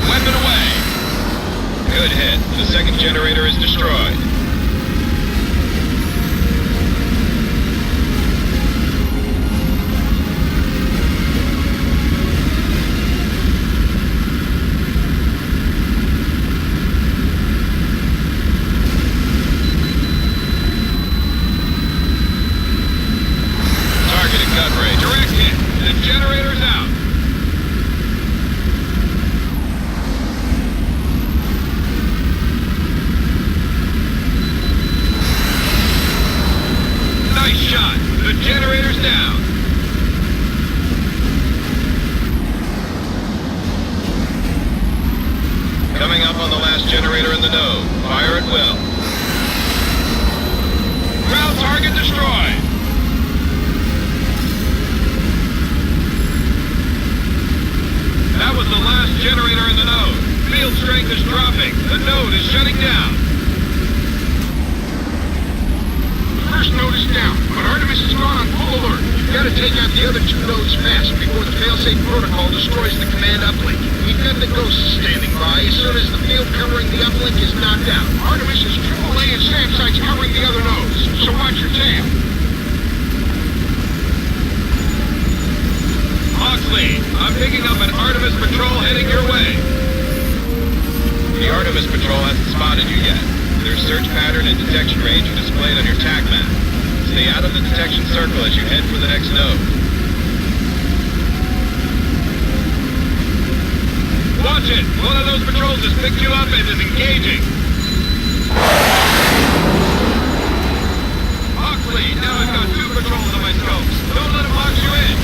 Weapon away. Good hit. The second generator is destroyed. Coming up on the last generator in the node. Fire at will. Ground target destroyed. That was the last generator in the node. Field strength is dropping. The node is shutting down. The first node is down, but Artemis has gone on full alert. You've got to take out the other two nodes fast before the failsafe protocol destroys the command uplink. We've got the ghosts standing by as soon as the field covering the uplink is knocked out. Artemis has AAA and SAM sites covering the other nodes, so watch your tail. Oxley, I'm picking up an Artemis patrol heading your way. The Artemis patrol hasn't spotted you yet. Their search pattern and detection range are displayed on your TAC map. Stay out of the detection circle as you head for the next node. Watch it! One of those patrols has picked you up and is engaging. Oxley, now I've got two patrols on my scopes. Don't let them box you in.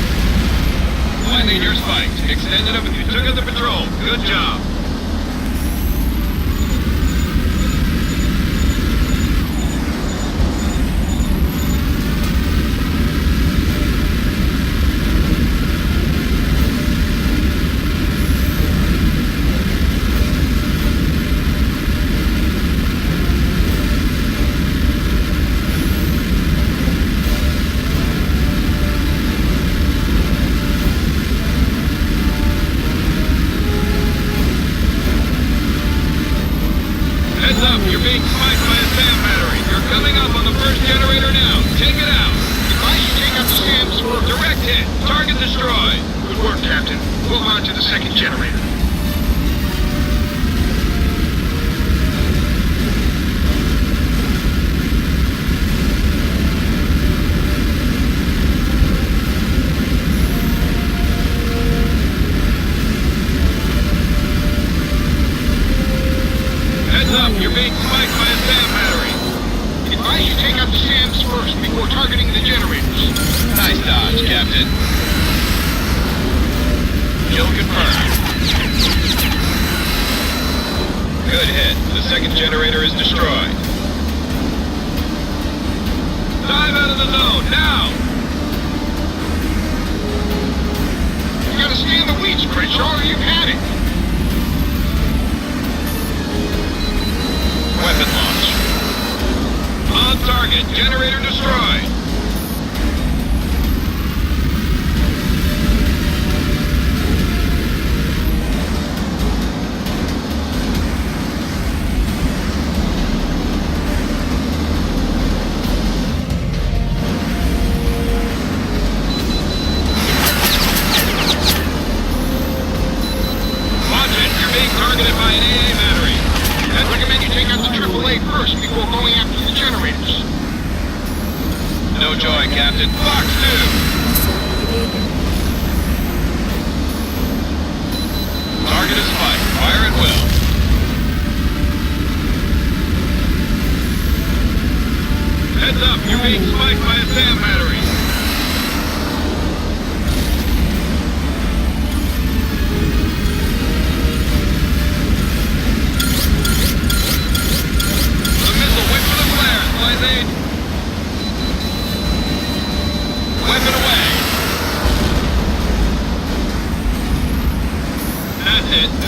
Lightning, you're spiked. Extended up and you took out the patrol. Good job.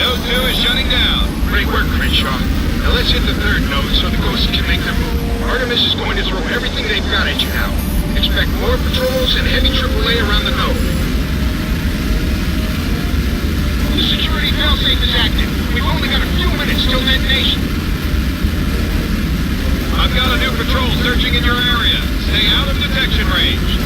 Node 2 is shutting down. Great work, Crenshaw. Now let's hit the third node so the ghosts can make their move. Artemis is going to throw everything they've got at you now. Expect more patrols and heavy AAA around the node. The security failsafe is active. We've only got a few minutes till detonation. I've got a new patrol searching in your area. Stay out of detection range.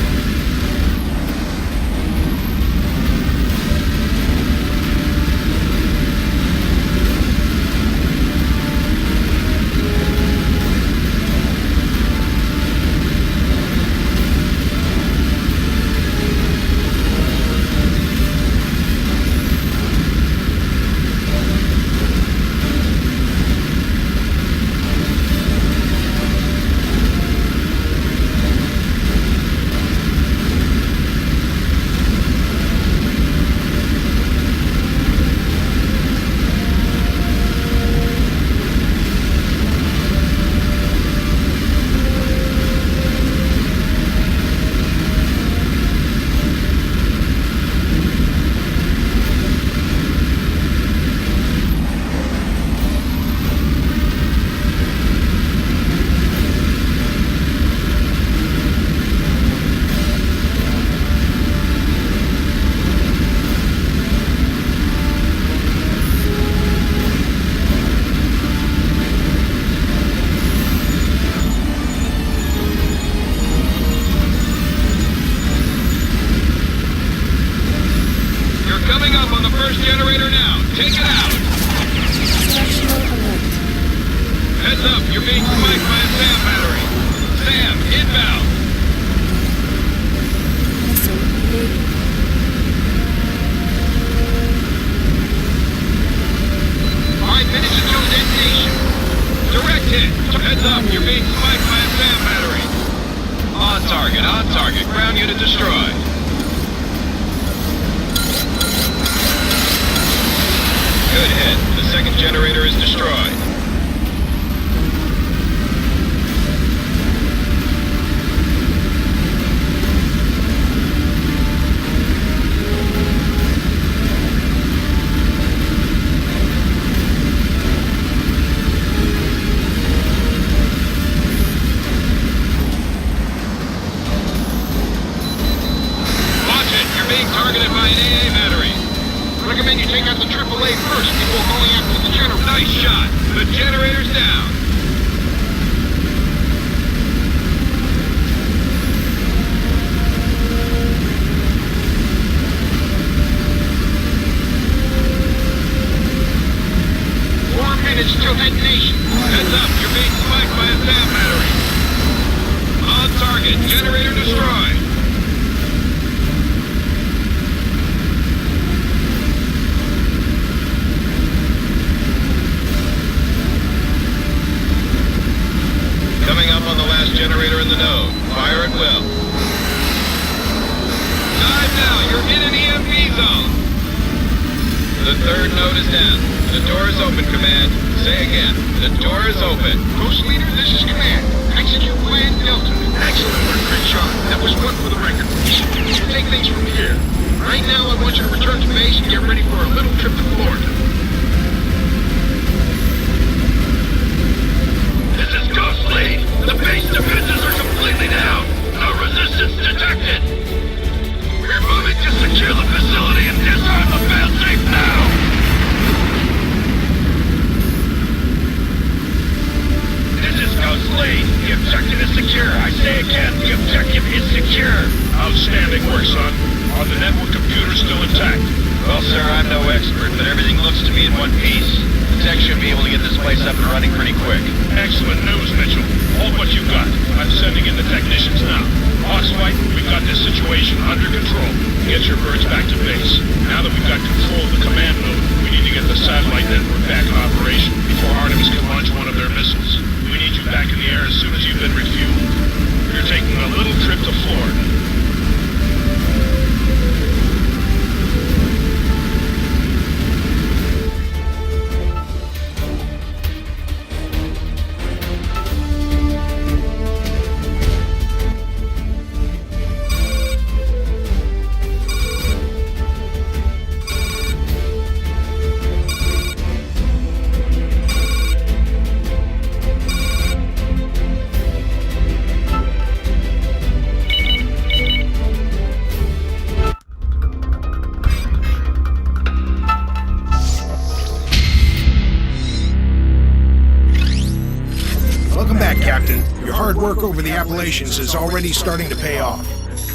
work over the Appalachians is already starting to pay off.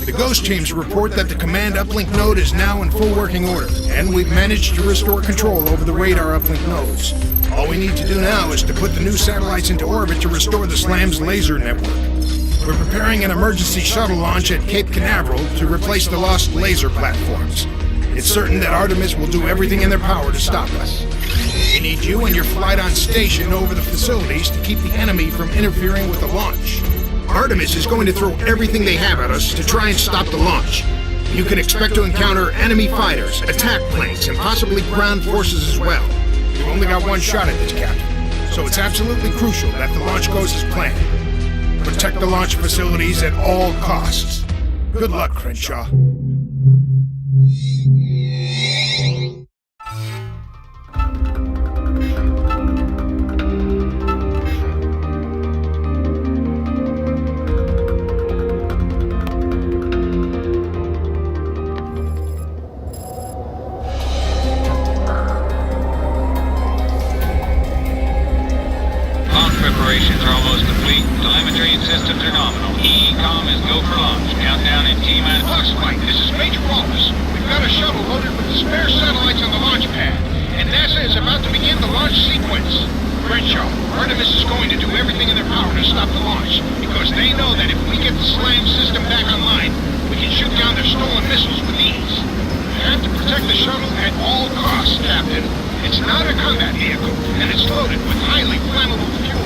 The Ghost teams report that the command uplink node is now in full working order, and we've managed to restore control over the radar uplink nodes. All we need to do now is to put the new satellites into orbit to restore the SLAM's laser network. We're preparing an emergency shuttle launch at Cape Canaveral to replace the lost laser platforms. It's certain that Artemis will do everything in their power to stop us. We need you and your flight on station over the facilities to keep the enemy from interfering with the launch. Artemis is going to throw everything they have at us to try and stop the launch. You can expect to encounter enemy fighters, attack planes, and possibly ground forces as well. We've only got one shot at this, Captain, so it's absolutely crucial that the launch goes as planned. Protect the launch facilities at all costs. Good luck, Crenshaw. Preparations are almost complete. Telemetry and systems are nominal. EECOM is go for launch. Countdown in T-minus. Foxlight, this is Major Wallace. We've got a shuttle loaded with the spare satellites on the launch pad, and NASA is about to begin the launch sequence. Crenshaw, Artemis is going to do everything in their power to stop the launch, because they know that if we get the SLAM system back online, we can shoot down their stolen missiles with ease. We have to protect the shuttle at all costs, Captain. It's not a combat vehicle, and it's loaded with highly flammable fuel.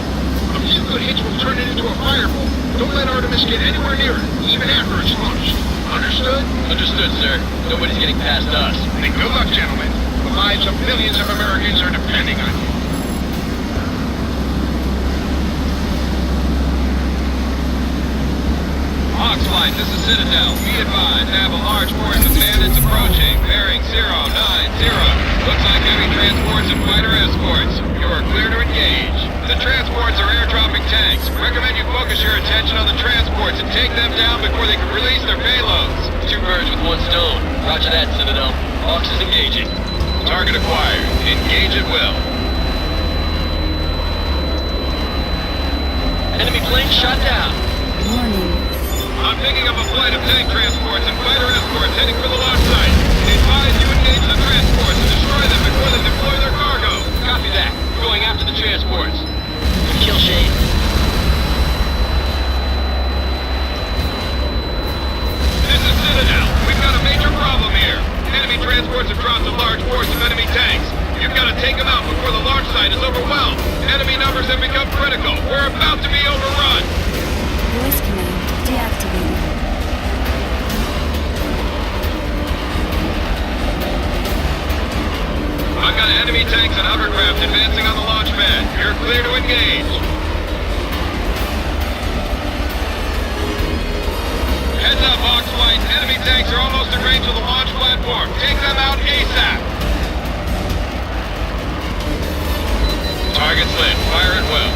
A few good hits will turn it into a fireball. Don't let Artemis get anywhere near it, even after it's launched. Understood? Understood, sir. Nobody's getting past us. Then good luck, gentlemen. The lives of millions of Americans are depending on you. HAWX flight, this is Citadel. Be advised, I have a large force of bandits approaching. Bearing 090. Looks like heavy transports and fighter escorts. You are clear to engage. The transports are airdropping tanks. Recommend you focus your attention on the transports and take them down before they can release their payloads. Two birds with one stone. Roger that, Citadel. HAWX is engaging. Target acquired. Engage at will. Enemy plane shot down. Warning. I'm picking up a flight of tank transports and fighter escorts heading for the launch site. Advise you engage the transports and destroy them before they deploy their cargo. Copy that. Going after the transports. Good kill, Shane. This is Citadel. We've got a major problem here. Enemy transports have dropped a large force of enemy tanks. You've got to take them out before the launch site is overwhelmed. Enemy numbers have become critical. We're about to be overrun. Voice command deactivated. I've got enemy tanks and hovercraft advancing on the launch pad. You're clear to engage. Heads up, HAWX flight. Enemy tanks are almost in range of the launch platform. Take them out ASAP. Target's lit. Fire at will.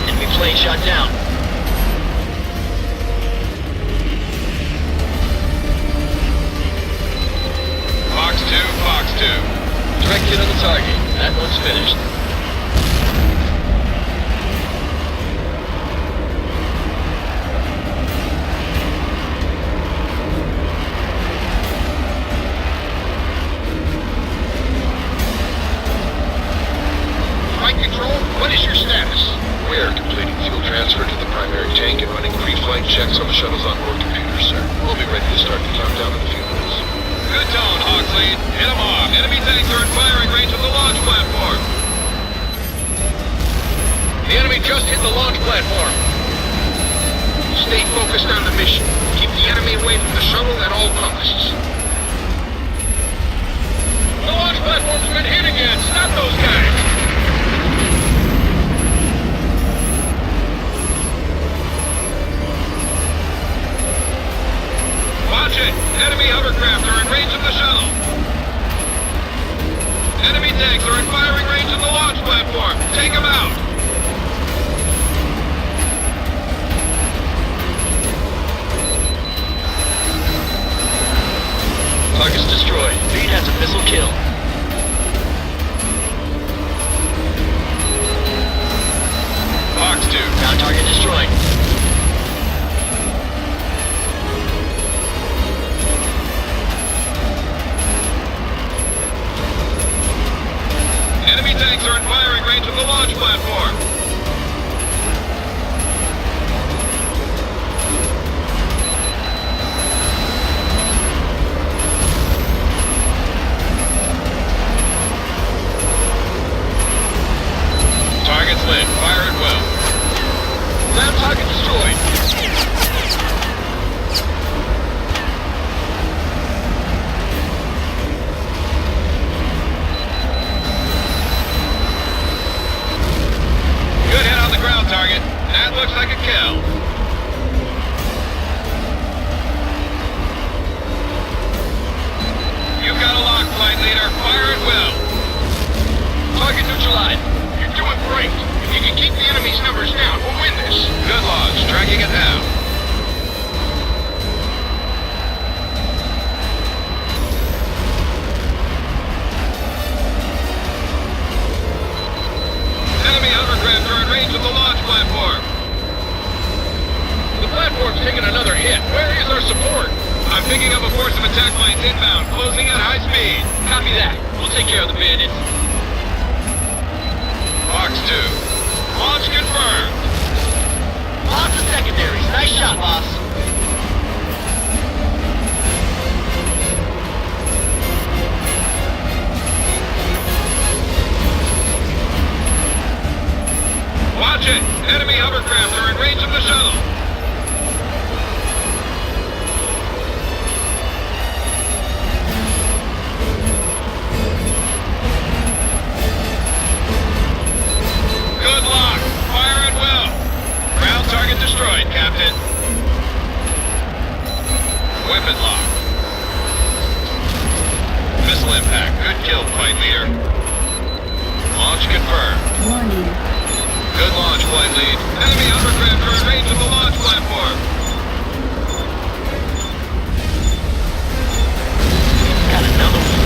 Enemy plane shot down. Fox 2, Fox 2. Direct hit on the target. That one's finished. Flight control, what is your status? We are completing fuel transfer to the primary tank and running pre-flight checks on the shuttle's onboard computers, sir. We'll be ready to start the countdown in a few minutes. Good tone, HAWX lead. Hit them off. Enemy tanks are in firing range of the launch platform. The enemy just hit the launch platform. Stay focused on the mission. Keep the enemy away from the shuttle at all costs. The launch platform's been hit again. Stop those guys. Watch it! Enemy hovercraft are in range of the shuttle. Enemy tanks are in firing range of the launch platform. Take them out. Target's destroyed. Lead has a missile kill. taking another hit. Where is our support? I'm picking up a force of attack planes inbound, closing at high speed. Copy that. We'll take care of the bandits. HAWX 2. Launch confirmed. Lots of secondaries. Nice shot, boss. Watch it! Enemy hovercraft are in range of the shuttle. Good lock. Fire at will. Ground target destroyed, Captain. Weapon lock. Missile impact. Good kill, flight leader. Launch confirmed. Warning. Good launch, flight lead. Enemy hovercraft are in range of the launch platform. Got another one.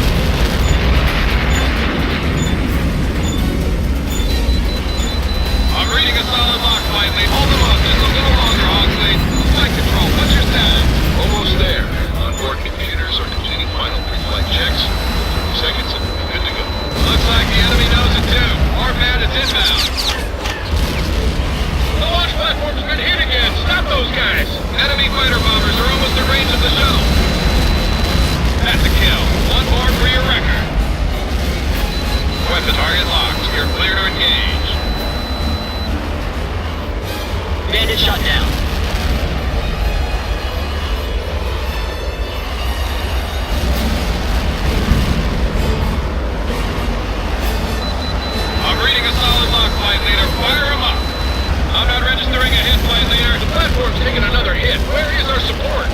I'm reading a solid lock, flight lead. Hold them up just a little longer, Hawksley. Flight control, what's your status? Almost there. Onboard computers are completing final pre-flight checks. 30 seconds and we'll be good to go. Looks like the enemy knows it too. More bandits inbound. The launch platform's been hit again. Stop those guys. Enemy fighter bombers are almost in range of the shuttle. That's a kill. One more for your record. Weapon target locked. You're clear to engage. Bandit shot down. I'm reading a solid lock, flight leader. Fire him up. I'm not registering a hit, flight leader. The platform's taking another hit. Where is our support?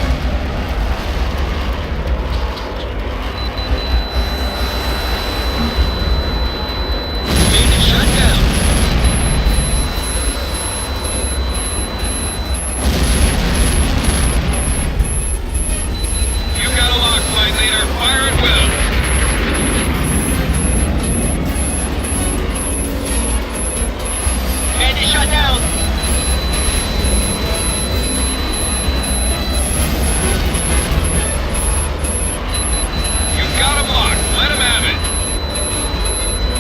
Bandit shot down. You got a lock, flight leader. Fire at will. Bandit shot down. You got him locked. Let him have it.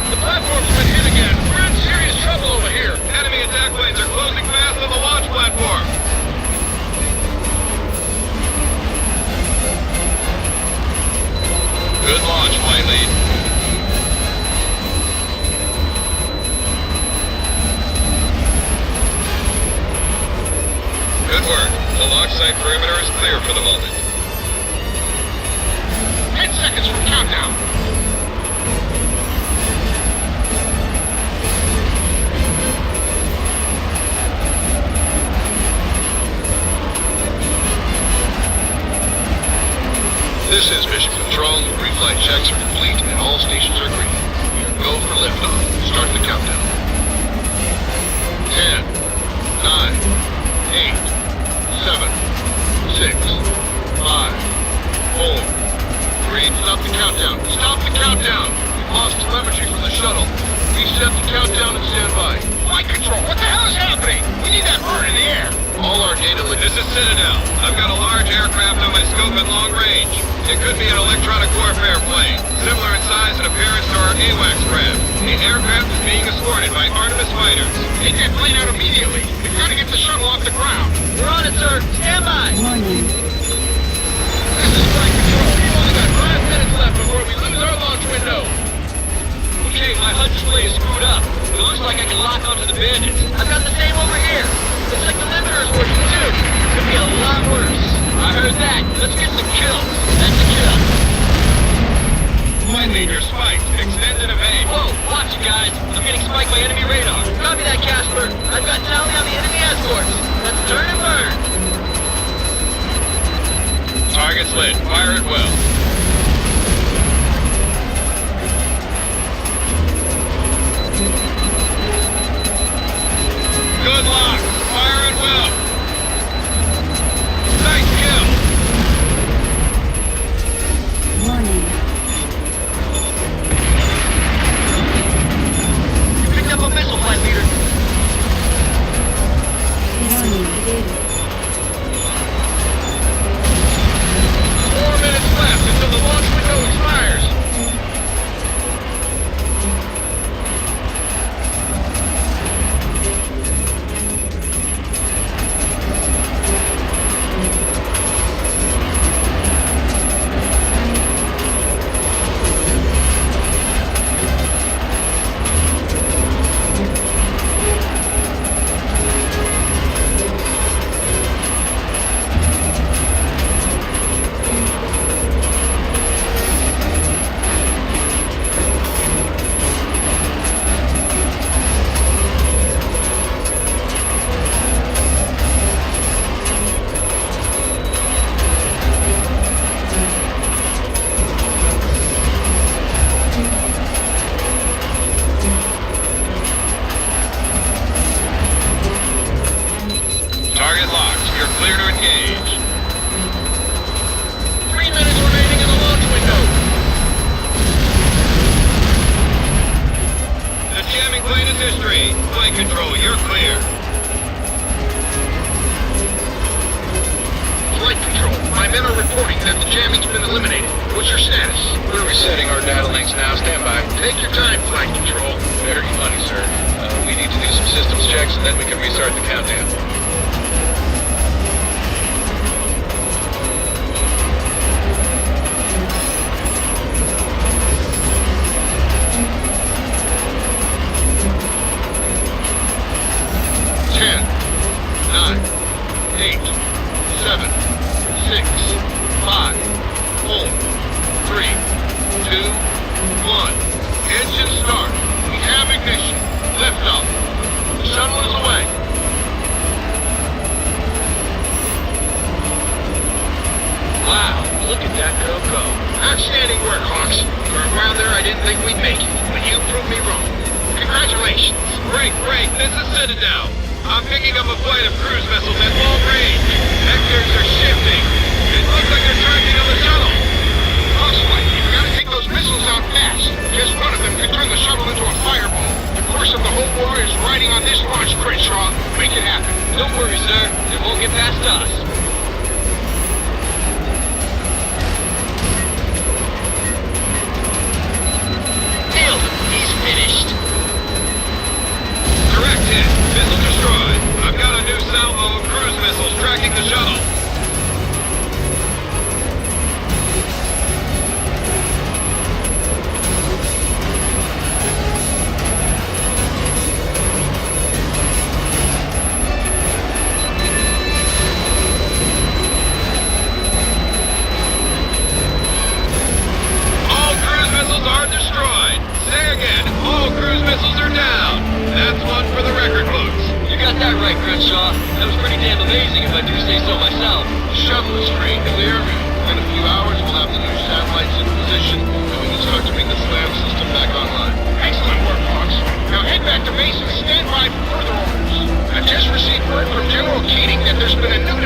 The platform's been hit again. We're in serious trouble over here. Enemy attack planes are closing fast on the launch platform. Good launch, flight lead. Good work. The launch site perimeter is clear for the moment. 10 seconds from countdown. This is Mission Control. The pre-flight checks are complete and all stations are green. You're go for liftoff. Start the countdown. 10, 9, 8, 7, 6, 5, 4, 3. Stop the countdown. Stop the countdown. We've lost telemetry from the shuttle. Reset the countdown and stand by. Flight control, what the hell is happening? We need that bird in the air. All our data This is Citadel. I've got a large aircraft on my scope at long range. It could be an electronic warfare plane, similar in size and appearance to our HAWX craft. The aircraft is being escorted by Artemis fighters. Take that plane out immediately. We've got to get the shuttle off the ground. We're on it, sir. Stand by. Warning. This is flight control. We've only got 5 minutes left before we lose our launch window. Okay, my HUD display is screwed up. It looks like I can lock onto the bandits. I've got the same over here. Looks like the limiter's working too. Could be a lot worse. I heard that. Let's get some kills. That's a kill. Flight leader spiked. Extend and evade. Whoa, watch it, guys. I'm getting spiked by enemy radar. Copy that, Casper. I've got tally on the enemy escorts. Let's turn and burn. Target's lit. Fire at will. Good lock. Fire at will. Nice kill. Warning. You picked up a missile, flight leader. Warning. target locked. You're clear to engage. 3 minutes remaining in the launch window. The jamming plane is history. Flight control, you're clear. Flight control. My men are reporting that the jamming's been eliminated. What's your status? We're resetting our data links now. Stand by. Take your time, flight control. Very funny, sir. We need to do some systems checks and then we can restart the countdown. Outstanding work, Hawks. For a while there, I didn't think we'd make it, but you proved me wrong. Congratulations. Break, this is Citadel. I'm picking up a flight of cruise missiles at long range. Vectors are shifting. It looks like they're tracking on the shuttle. Hawks Flight, you've got to take those missiles out fast. Just one of them could turn the shuttle into a fireball. The course of the whole war is riding on this launch, Crenshaw. Make it happen. Don't worry, sir. It won't get past us. Finished. Direct hit. Missile destroyed. I've got a new salvo of cruise missiles tracking the shuttle. All cruise missiles are destroyed. Say again, all cruise missiles are down. That's one for the record books. You got that right, Crenshaw. That was pretty damn amazing if I do say so myself. The shuttle is free and clear. In a few hours, we'll have the new satellites in position, and we can start to bring the SLAM system back online. Excellent work, Hawks. Now head back to base and stand by for further orders. I've just received word from General Keating that there's been a new